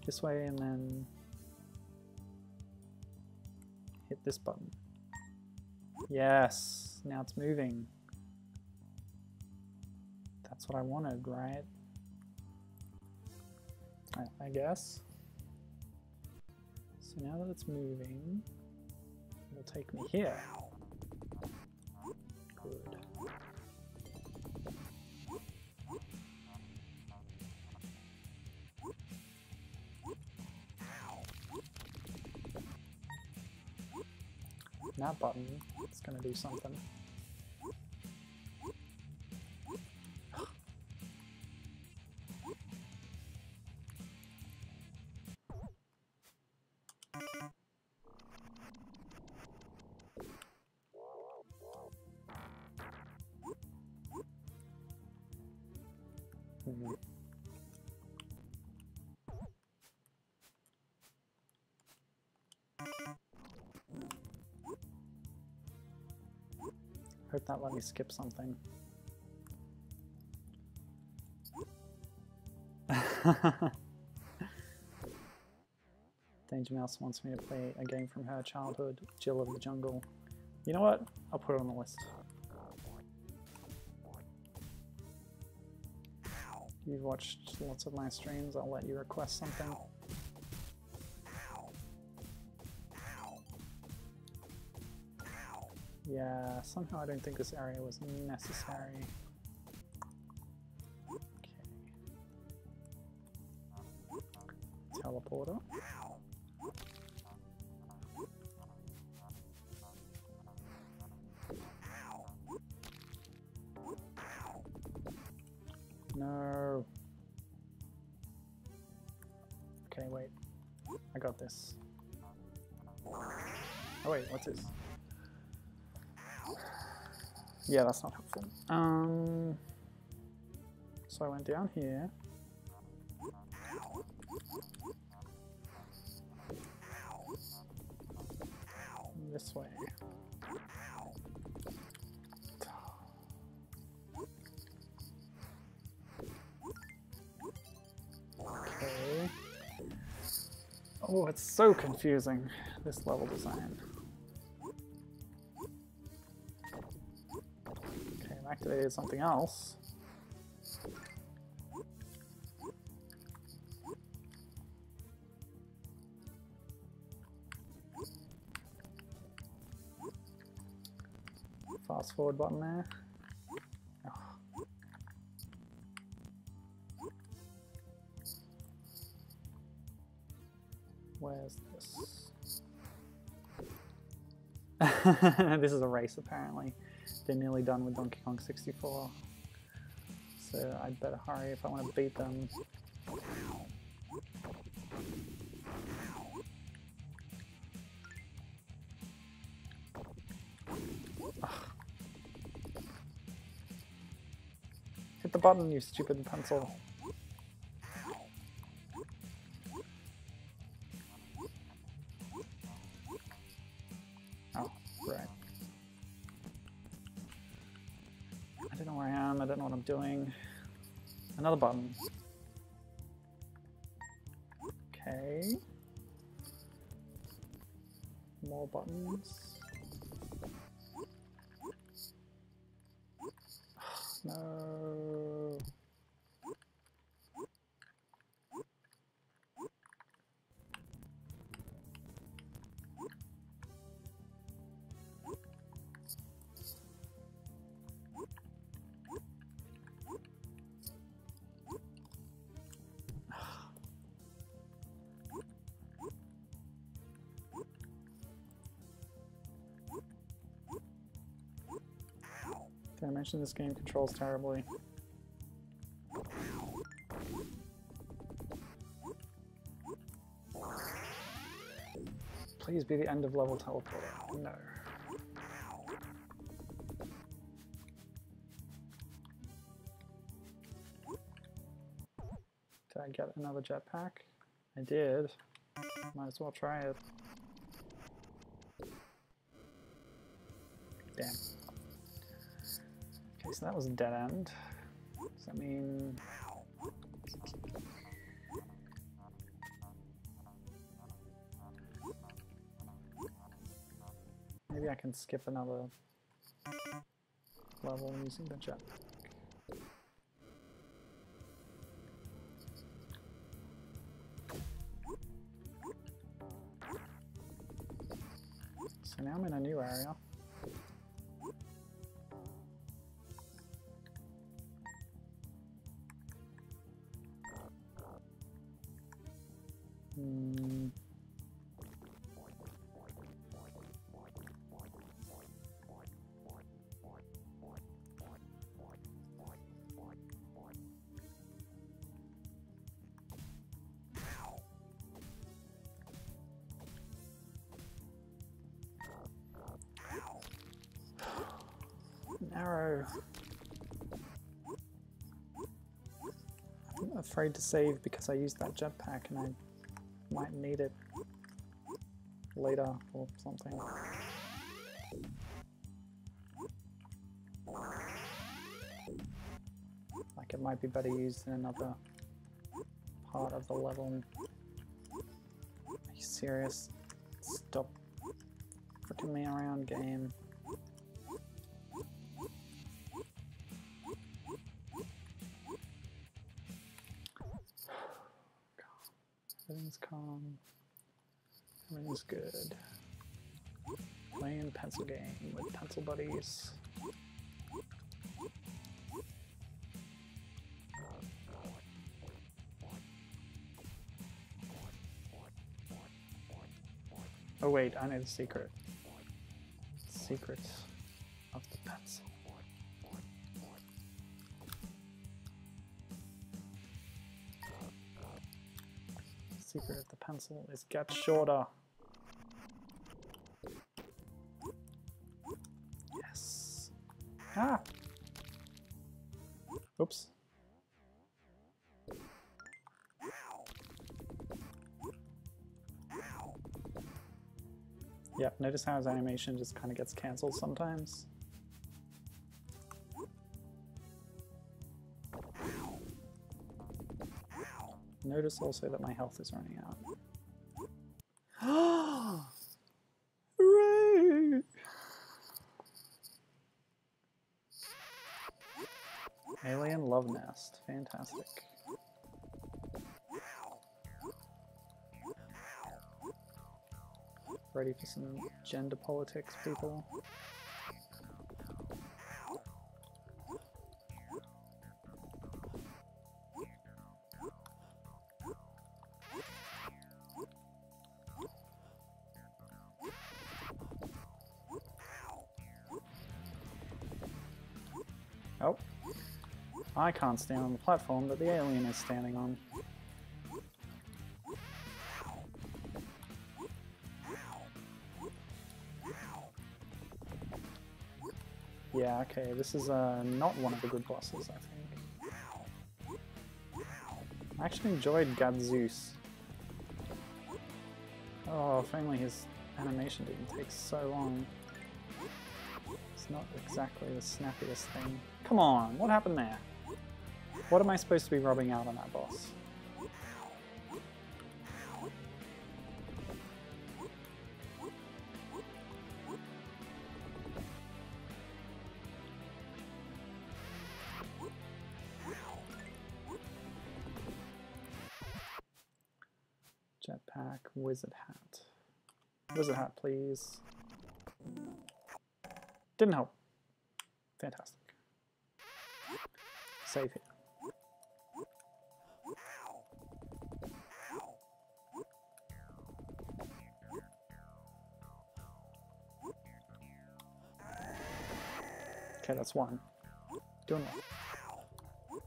Speaker 1: this way and then hit this button. Yes, now it's moving. That's what I wanted, right? I guess. So now that it's moving, it'll take me here. Good. That button, it's going to do something. Hope that let me skip something. Danger Mouse wants me to play a game from her childhood, Jill of the Jungle. You know what? I'll put it on the list. You've watched lots of my streams, I'll let you request something. Yeah, somehow I don't think this area was necessary. Okay. Teleporter. No. Okay, wait. I got this. Oh wait, what's this? Yeah, that's not helpful. So I went down here. This way. Okay. Oh, it's so confusing, this level design. Okay, I've activated something else. fast forward button there. Oh. Where's this? This is a race apparently. They're nearly done with Donkey Kong 64. So I'd better hurry if I want to beat them. Ugh. Hit the button, you stupid pencil. Oh, right. I don't know where I am, I don't know what I'm doing. Another button. Okay. More buttons. No. Did I mention this game controls terribly? Please be the end of level teleporter. No. Did I get another jetpack? I did. Might as well try it. Damn. Okay, so that was a dead end. Does that mean... Maybe I can skip another level using the jetpack. So now I'm in a new area. Arrow. I'm afraid to save because I used that jetpack and I might need it later or something. Like it might be better used in another part of the level. Are you serious? Stop freaking me around, game. Everything's calm. Everything's good. Playing pencil game with pencil buddies. Oh wait, I know the secret. Secret of the pencil. Secret of the pencil is get shorter. Yes. Ah! Oops. Yeah, notice how his animation just kind of gets cancelled sometimes. Notice also that my health is running out. Hooray! Alien Love Nest. Fantastic. Ready for some gender politics, people? Oh. I can't stand on the platform that the alien is standing on. Yeah, okay, this is not one of the good bosses, I think. I actually enjoyed Gadzeus. Oh, if only his animation didn't take so long. It's not exactly the snappiest thing. Come on, what happened there? What am I supposed to be rubbing out on that boss? Jetpack, wizard hat. Wizard hat, please. Didn't help. Fantastic. Save here. Okay, that's one. Doing well.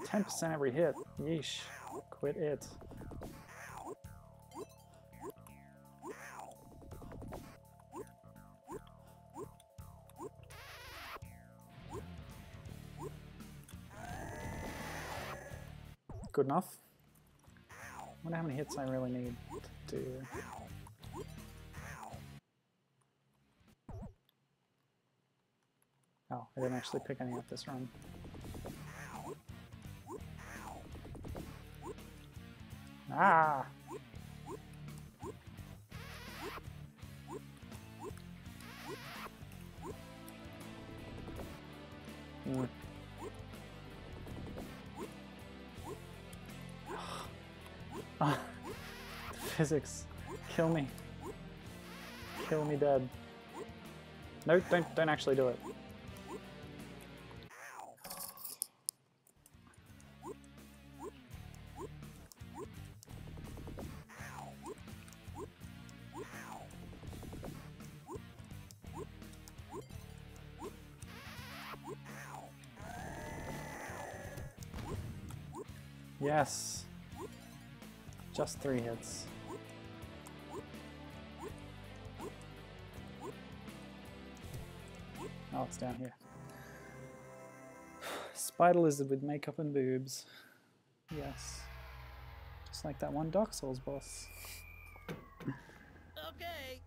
Speaker 1: 10% every hit. Yeesh. Quit it. Good enough. I wonder how many hits I really need to do. Oh, I didn't actually pick any up this run. Ah! Mm. Physics. Kill me. Kill me dead. No, don't actually do it. Yes. Just 3 hits. Oh, it's down here. Spider lizard with makeup and boobs. Yes. Just like that one Dark Souls boss.
Speaker 3: Okay.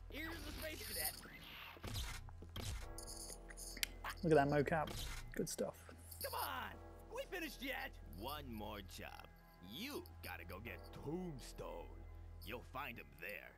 Speaker 3: Here's the space cadet.
Speaker 1: Look at that mocap. Good stuff.
Speaker 3: Come on. Are we finished yet?
Speaker 2: One more job. You gotta go get Tombstone. You'll find him there.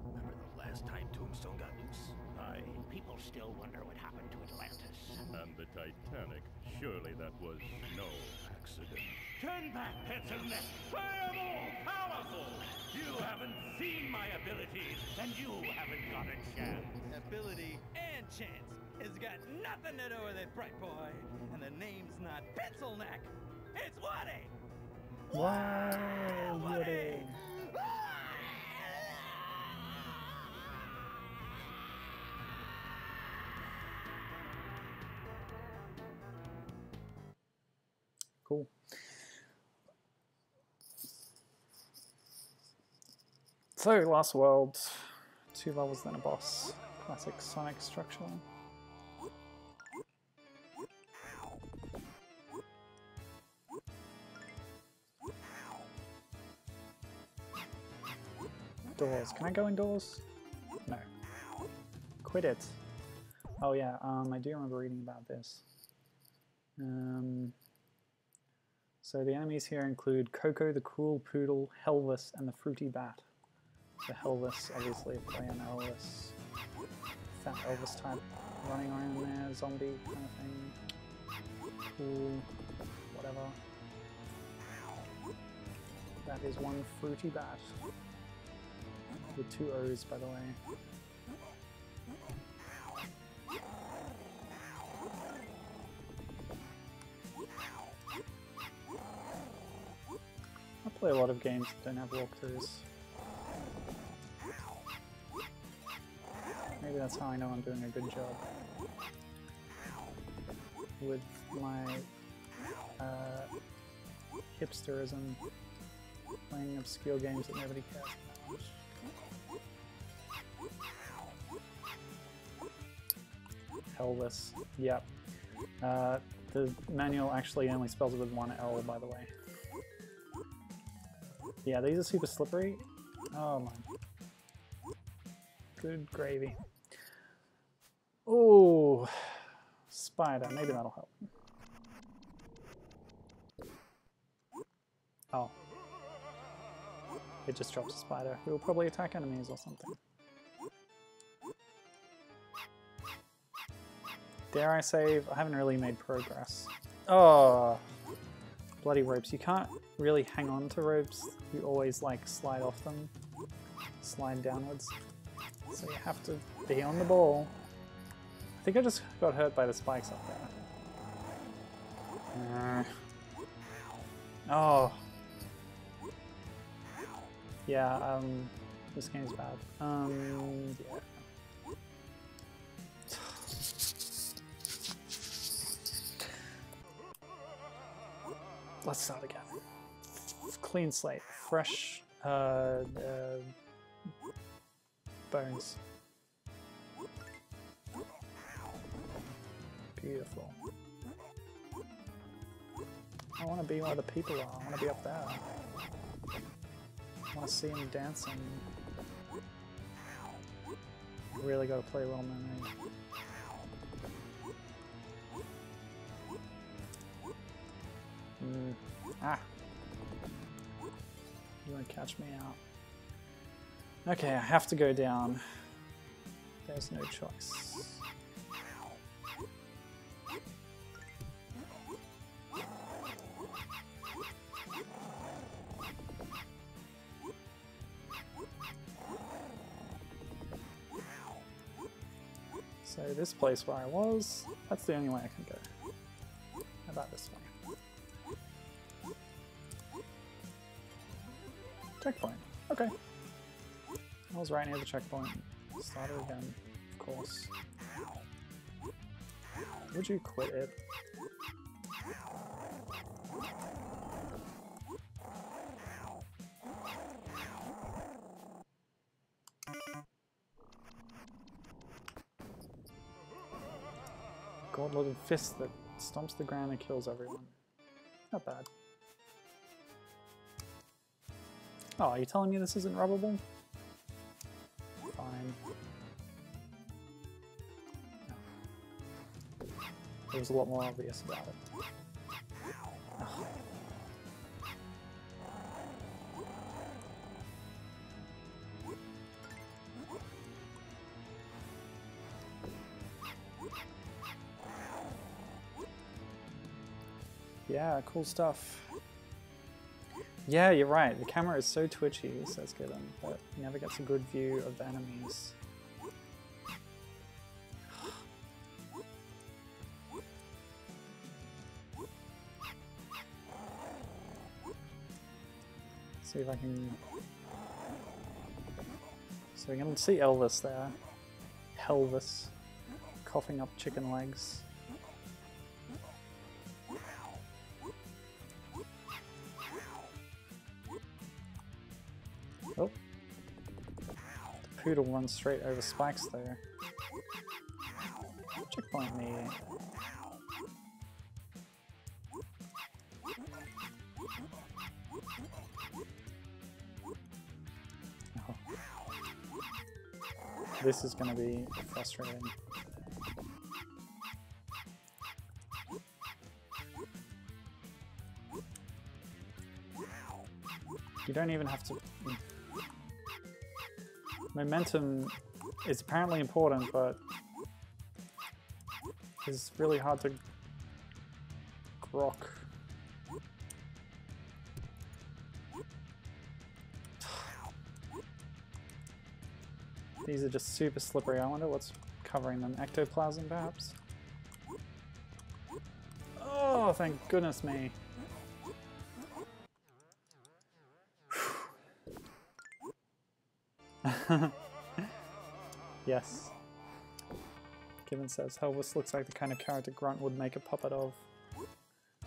Speaker 2: Remember the last time Tombstone got loose?
Speaker 4: Aye.
Speaker 3: People still wonder what happened to Atlantis.
Speaker 4: And the Titanic. Surely that was no accident.
Speaker 3: Turn back, pencil neck.
Speaker 4: I am all powerful! You haven't seen my abilities, and you haven't got a chance.
Speaker 3: Ability and chance has got nothing to do with it, bright boy. And the name's not Pencil Neck. It's Woody.
Speaker 1: Wow, Woody. Cool. So, last world, 2 levels then a boss. Classic Sonic structure. Doors. Can I go indoors? No. Quit it. Oh yeah, I do remember reading about this. So the enemies here include Coco, the Cruel Poodle, Helvis, and the Fruity Bat. So Helvis, obviously, play an Elvis, fat Elvis type running around there, zombie kind of thing. Cool, whatever. That is one Fruity Bat. With 2 O's, by the way. I play a lot of games that don't have walkthroughs. Maybe that's how I know I'm doing a good job. with my hipsterism, playing obscure games that nobody cares about. Elvis. Yep. The manual actually only spells it with one L, by the way. Yeah, these are super slippery. Oh my. Good gravy. Oh, spider. Maybe that'll help. Oh. It just drops a spider. It will probably attack enemies or something. Dare I save? I haven't really made progress. Oh, bloody ropes. You can't really hang on to ropes. You always like slide off them, slide downwards. So you have to be on the ball. I think I just got hurt by the spikes up there. Oh. Yeah, this game's bad. Yeah. Let's start again. Clean slate, fresh bones. Beautiful. I want to be where the people are. I want to be up there. I want to see them dancing. Really got to play Little Mermaid. Ah! You want to catch me out. Okay, I have to go down. There's no choice. So this place where I was, that's the only way I can go. How about this way? Checkpoint. Okay. I was right near the checkpoint. Start it again, of course. Would you quit it? Gauntleted fist that stomps the ground and kills everyone. Not bad. Oh, are you telling me this isn't rubbable? Fine. No. It was a lot more obvious about it. Oh. Yeah, cool stuff. Yeah, you're right. The camera is so twitchy, says Given, that he never gets a good view of the enemies. See if I can... So we can see Elvis there. Helvis. Coughing up chicken legs. Oh. The poodle runs straight over spikes there. Checkpoint me. Oh. This is going to be frustrating. You don't even have to... Momentum is apparently important, but it's really hard to grok. These are just super slippery. I wonder what's covering them. Ectoplasm, perhaps? Oh, thank goodness me. Yes. Given says, Helvis looks like the kind of character Grunt would make a puppet of.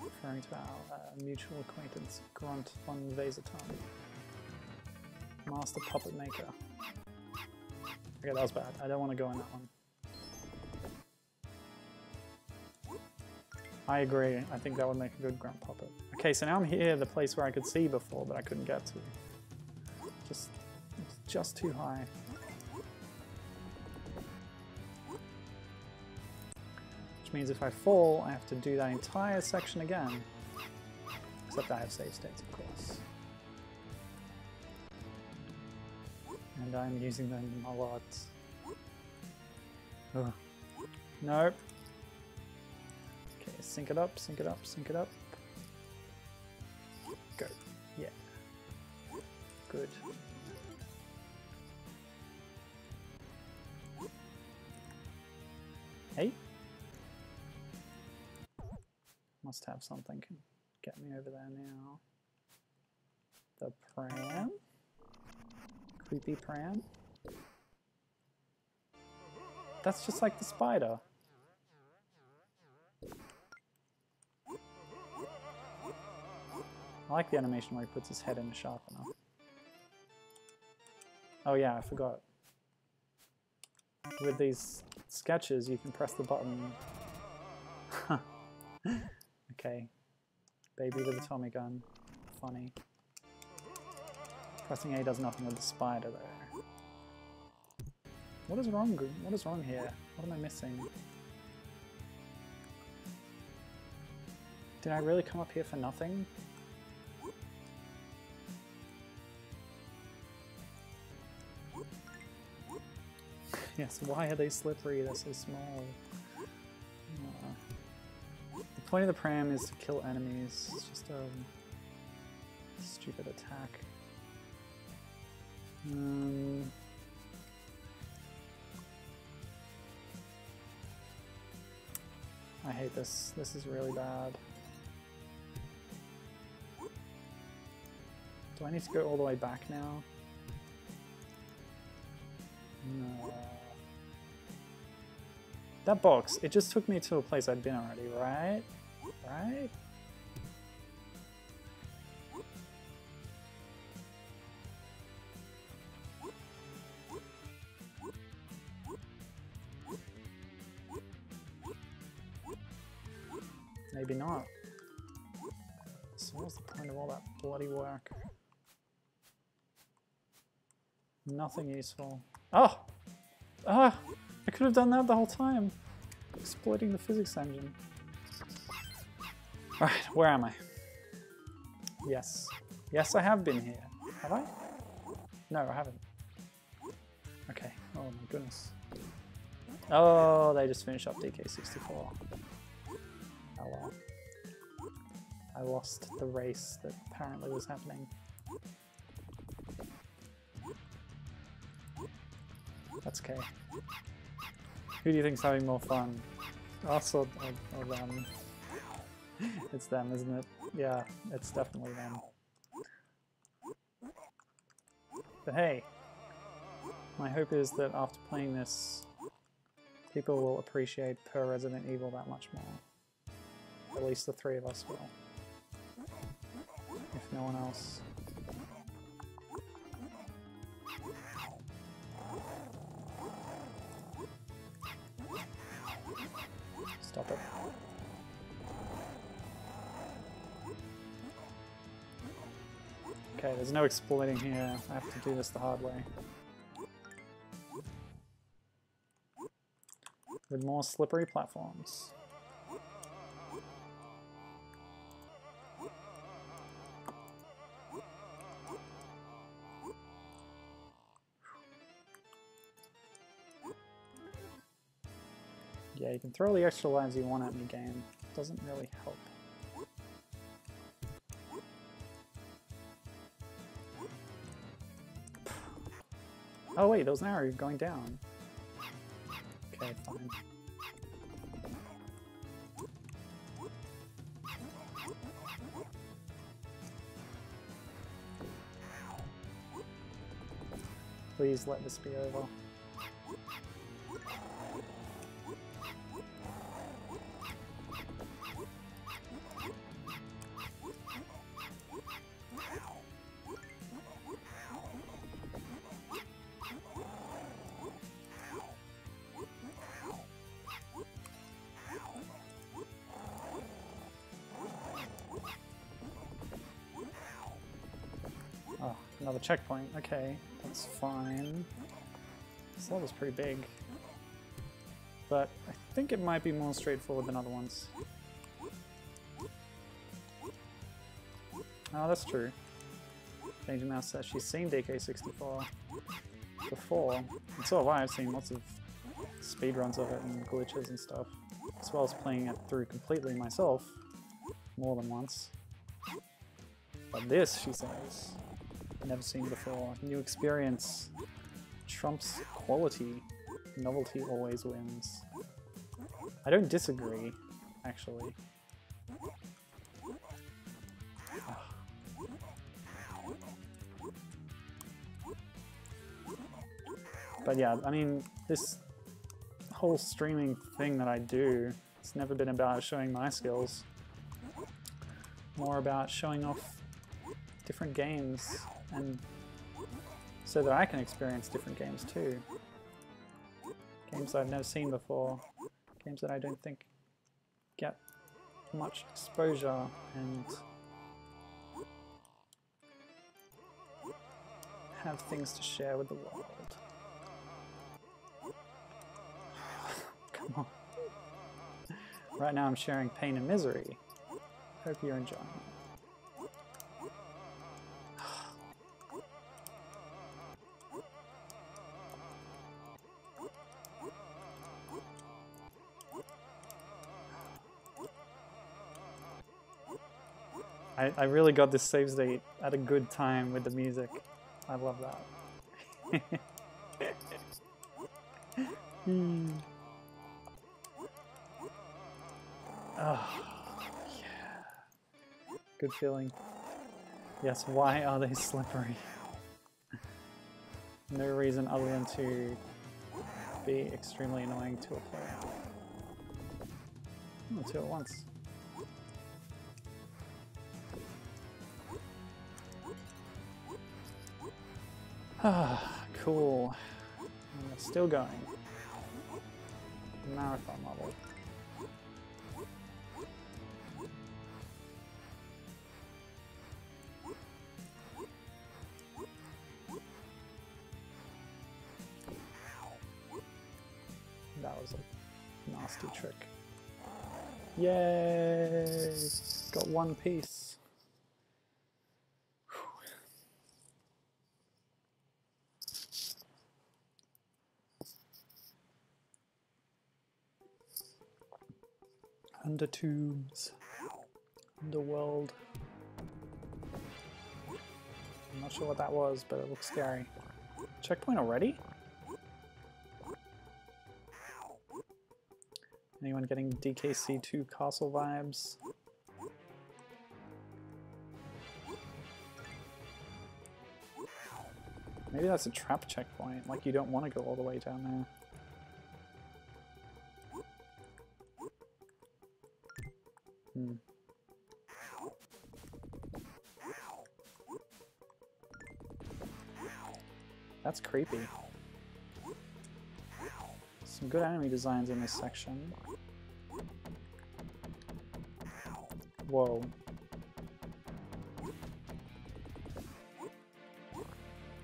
Speaker 1: Referring to our mutual acquaintance, Grunt von Vaserton. Master puppet maker. Okay, that was bad. I don't want to go in that one. I agree. I think that would make a good Grunt puppet. Okay, so now I'm here, the place where I could see before, but I couldn't get to. It's just too high. Which means if I fall, I have to do that entire section again. Except I have save states, of course. And I'm using them a lot. Ugh. Nope. Okay, sync it up, sync it up, sync it up. Go. Yeah. Good. Hey? Must have something can get me over there now. The pram? Creepy pram? That's just like the spider. I like the animation where he puts his head in a sharpener. Oh yeah, I forgot. With these sketches, you can press the button. Okay. Baby with a Tommy gun. Funny. Pressing A does nothing with the spider there. What is wrong? What is wrong here? What am I missing? Did I really come up here for nothing? Yes, why are they slippery? They're so small. The point of the pram is to kill enemies. It's just a stupid attack. I hate this. This is really bad. Do I need to go all the way back now? No. That box, it just took me to a place I'd been already, right? Right? Maybe not. So what's the point of all that bloody work? Nothing useful. Oh! Ah! I could have done that the whole time. Exploiting the physics engine. Alright, where am I? Yes. Yes, I have been here. Have I? No, I haven't. Okay. Oh my goodness. Oh, they just finished up DK64. Oh well. I lost the race that apparently was happening. That's okay. Who do you think's having more fun? Us or them? It's them, isn't it? Yeah, it's definitely them. But hey, my hope is that after playing this, people will appreciate Purrresident Evil that much more. At least the three of us will. If no one else. Stop it. Okay, there's no exploiting here. I have to do this the hard way. With more slippery platforms. Yeah, you can throw the extra lives you want at me, game. Doesn't really help. Oh wait, those now are going down. Okay, fine. Please let this be over. Oh, another checkpoint. Okay, that's fine. This level's pretty big. But I think it might be more straightforward than other ones. Oh, that's true. Danger Mouse says she's seen DK64 before. And so have I. I've seen lots of speedruns of it and glitches and stuff, as well as playing it through completely myself more than once. But this, she says, never seen before. New experience trumps quality. Novelty always wins. I don't disagree, actually. But yeah, I mean, this whole streaming thing that I do, it's never been about showing my skills. More about showing off different games, and so that I can experience different games too. Games that I've never seen before, games that I don't think get much exposure and have things to share with the world. Come on. Right now I'm sharing pain and misery. Hope you're enjoying it. I really got this save state at a good time with the music. I love that. Oh, yeah. Good feeling. Yes, why are they slippery? No reason other than to be extremely annoying to a player. Oh, two at once. Ah, cool. And we're still going. Marathon level. That was a nasty trick. Yay! Got one piece. Undertubes. Underworld. I'm not sure what that was, but it looks scary. Checkpoint already? Anyone getting DKC2 castle vibes? Maybe that's a trap checkpoint, like you don't want to go all the way down there. That's creepy. Some good enemy designs in this section. Whoa.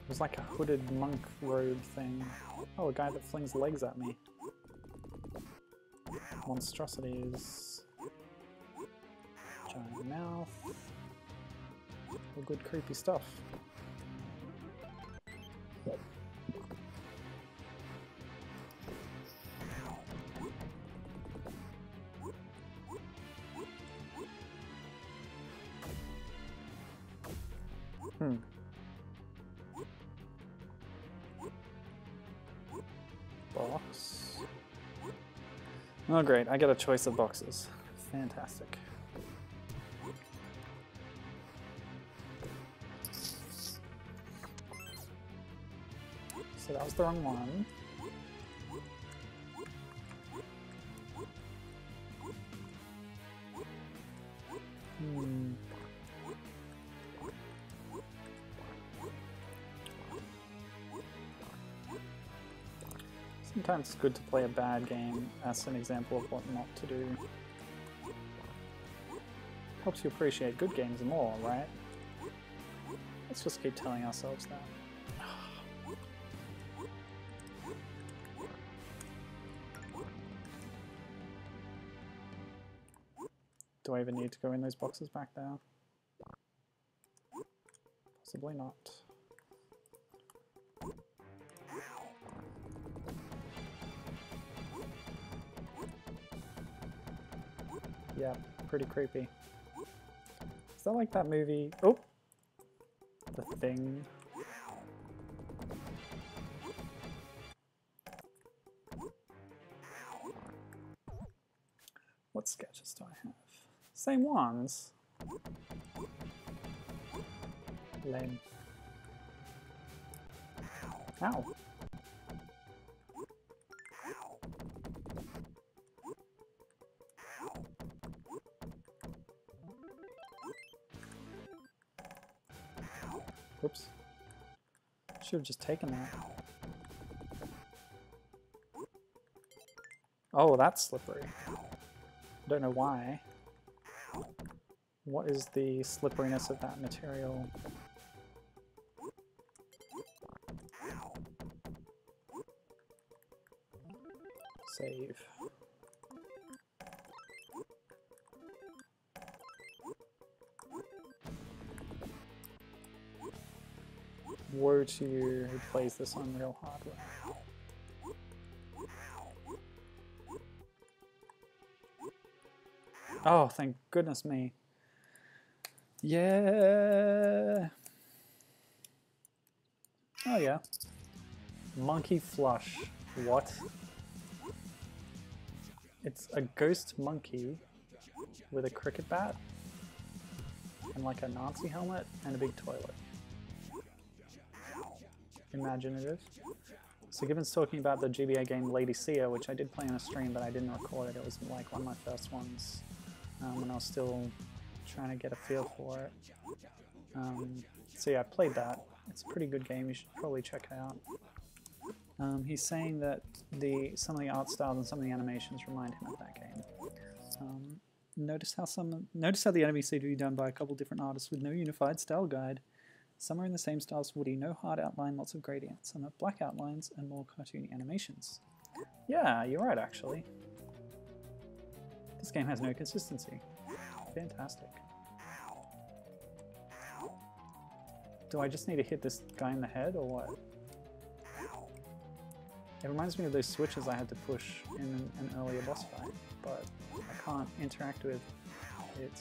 Speaker 1: There's like a hooded monk robe thing. Oh, a guy that flings legs at me. Monstrosities. Giant mouth. All good creepy stuff. Box. Oh great, I get a choice of boxes. Fantastic. So that was the wrong one. Sometimes it's good to play a bad game as an example of what not to do. Helps you appreciate good games more, right? Let's just keep telling ourselves that. Do I even need to go in those boxes back there? Possibly not. Yeah, pretty creepy. Is that like that movie? Oh! The Thing. What sketches do I have? Same ones. Lame. Ow. Whoops. Should have just taken that. Oh, that's slippery. Don't know why. What is the slipperiness of that material? Save. Woe to you who plays this on real hardware. Oh, thank goodness me. Yeah. Oh yeah. Monkey flush. What? It's a ghost monkey with a cricket bat and like a Nazi helmet and a big toilet. Imaginative. So Gibbon's talking about the GBA game Lady Seer, which I did play on a stream, but I didn't record it. It was like one of my first ones, and I was still trying to get a feel for it. So yeah, I played that. It's a pretty good game. You should probably check it out. He's saying that some of the art styles and some of the animations remind him of that game. Notice how the enemies seem to be done by a couple different artists with no unified style guide. Some are in the same style as Woody, no hard outline, lots of gradients. Some have black outlines and more cartoony animations. Yeah, you're right actually. This game has no consistency. Fantastic. Do I just need to hit this guy in the head or what? It reminds me of those switches I had to push in an earlier boss fight, but I can't interact with it.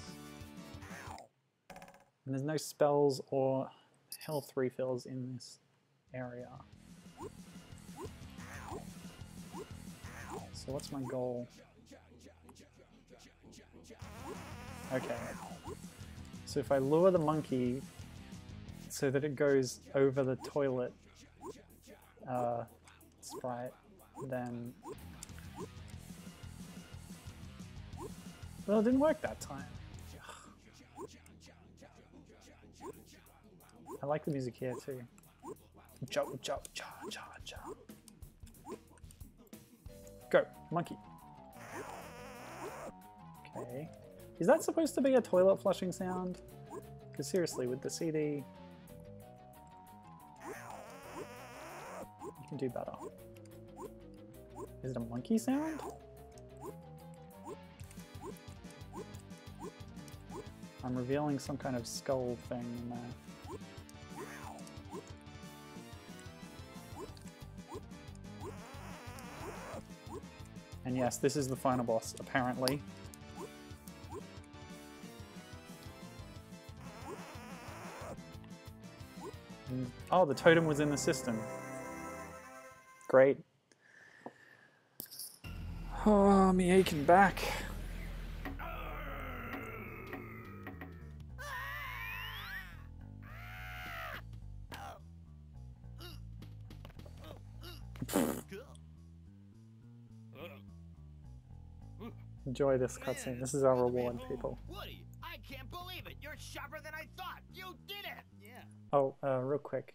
Speaker 1: And there's no spells or health refills in this area. So what's my goal? Okay. So if I lure the monkey so that it goes over the toilet sprite, then... Well, it didn't work that time. I like the music here too. Jump, jump, jump, jump, jump. Go, monkey. Okay. Is that supposed to be a toilet flushing sound? Because seriously, with the CD, you can do better. Is it a monkey sound? I'm revealing some kind of skull thing in there. And yes, this is the final boss, apparently. And, oh, the totem was in the system. Great. Oh, me aching back. Enjoy this cutscene. This is our reward, people.
Speaker 2: Woody, I can't believe it. You're sharper than I thought. You did it. Yeah.
Speaker 1: Oh, real quick.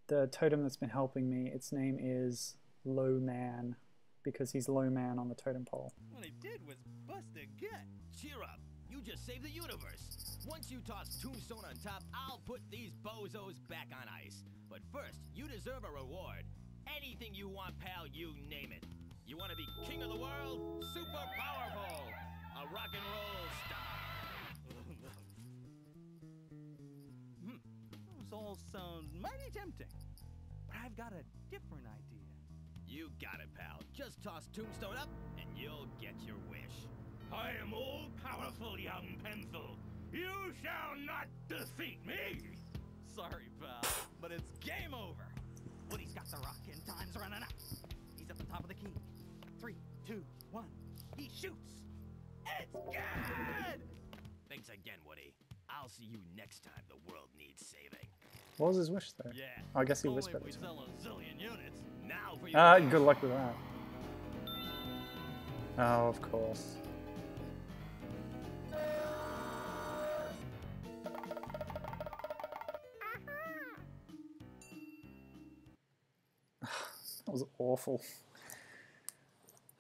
Speaker 1: The totem that's been helping me, its name is Low Man, because he's Low Man on the totem pole.
Speaker 3: What I did was bust a gut.
Speaker 2: Cheer up. You just saved the universe. Once you toss Tombstone on top, I'll put these bozos back on ice. But first, you deserve a reward. Anything you want, pal, you name it. You want to be king of the world? Super powerful! A rock and roll star.
Speaker 3: Those all sound mighty tempting. But I've got a different idea.
Speaker 2: You got it, pal. Just toss Tombstone up, and you'll get your wish.
Speaker 4: I am all-powerful, young pencil. You shall not defeat me!
Speaker 3: Sorry, pal, but it's game over. Woody's got the rock and time's running out. He's at the top of the key. 3, 2, 1. He shoots. It's good!
Speaker 2: Thanks again, Woody. I'll see you next time the world needs saving.
Speaker 1: What was his wish though?
Speaker 3: Yeah.
Speaker 1: I guess he
Speaker 3: only
Speaker 1: whispered
Speaker 3: if we
Speaker 1: it.
Speaker 3: sell a zillion units.
Speaker 2: Now for your
Speaker 1: Good luck with that. Oh, of course. That was awful.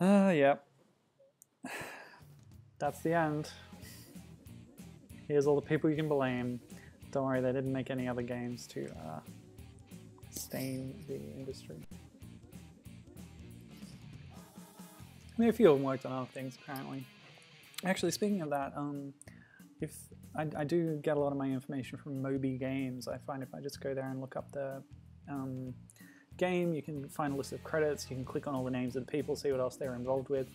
Speaker 1: Yeah. That's the end. Here's all the people you can blame. Don't worry, they didn't make any other games to stain the industry. I mean, a few of them worked on other things, apparently. Actually, speaking of that, if I do get a lot of my information from Moby Games. I find if I just go there and look up the game, you can find a list of credits, you can click on all the names of the people, see what else they're involved with.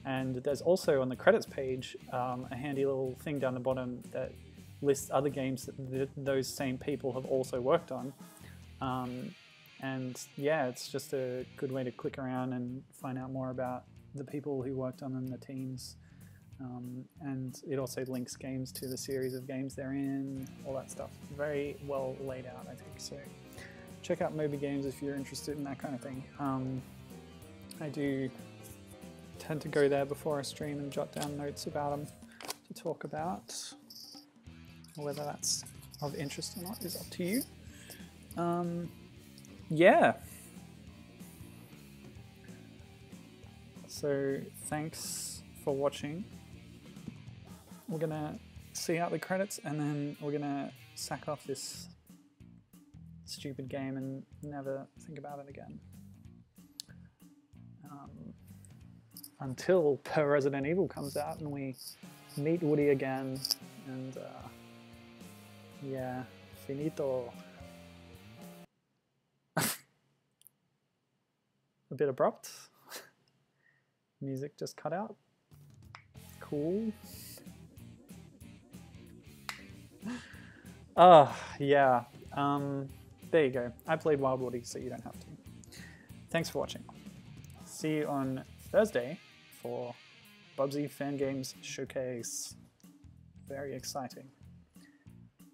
Speaker 1: And there's also on the credits page a handy little thing down the bottom that lists other games that those same people have also worked on. And yeah, it's just a good way to click around and find out more about the people who worked on them, the teams. And it also links games to the series of games they're in, all that stuff. Very well laid out, I think. So check out Moby Games if you're interested in that kind of thing. I do tend to go there before I stream and jot down notes about them to talk about. Whether that's of interest or not is up to you. Yeah. So thanks for watching. We're gonna see out the credits and then we're gonna sack off this stupid game and never think about it again. Until Purrresident Evil comes out and we meet Woody again, and yeah, finito. A bit abrupt. Music just cut out. Cool. Yeah. There you go. I played Wild Woody, so you don't have to. Thanks for watching. See you on Thursday for Bubsy Fan Games Showcase. Very exciting.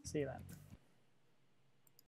Speaker 1: See you then.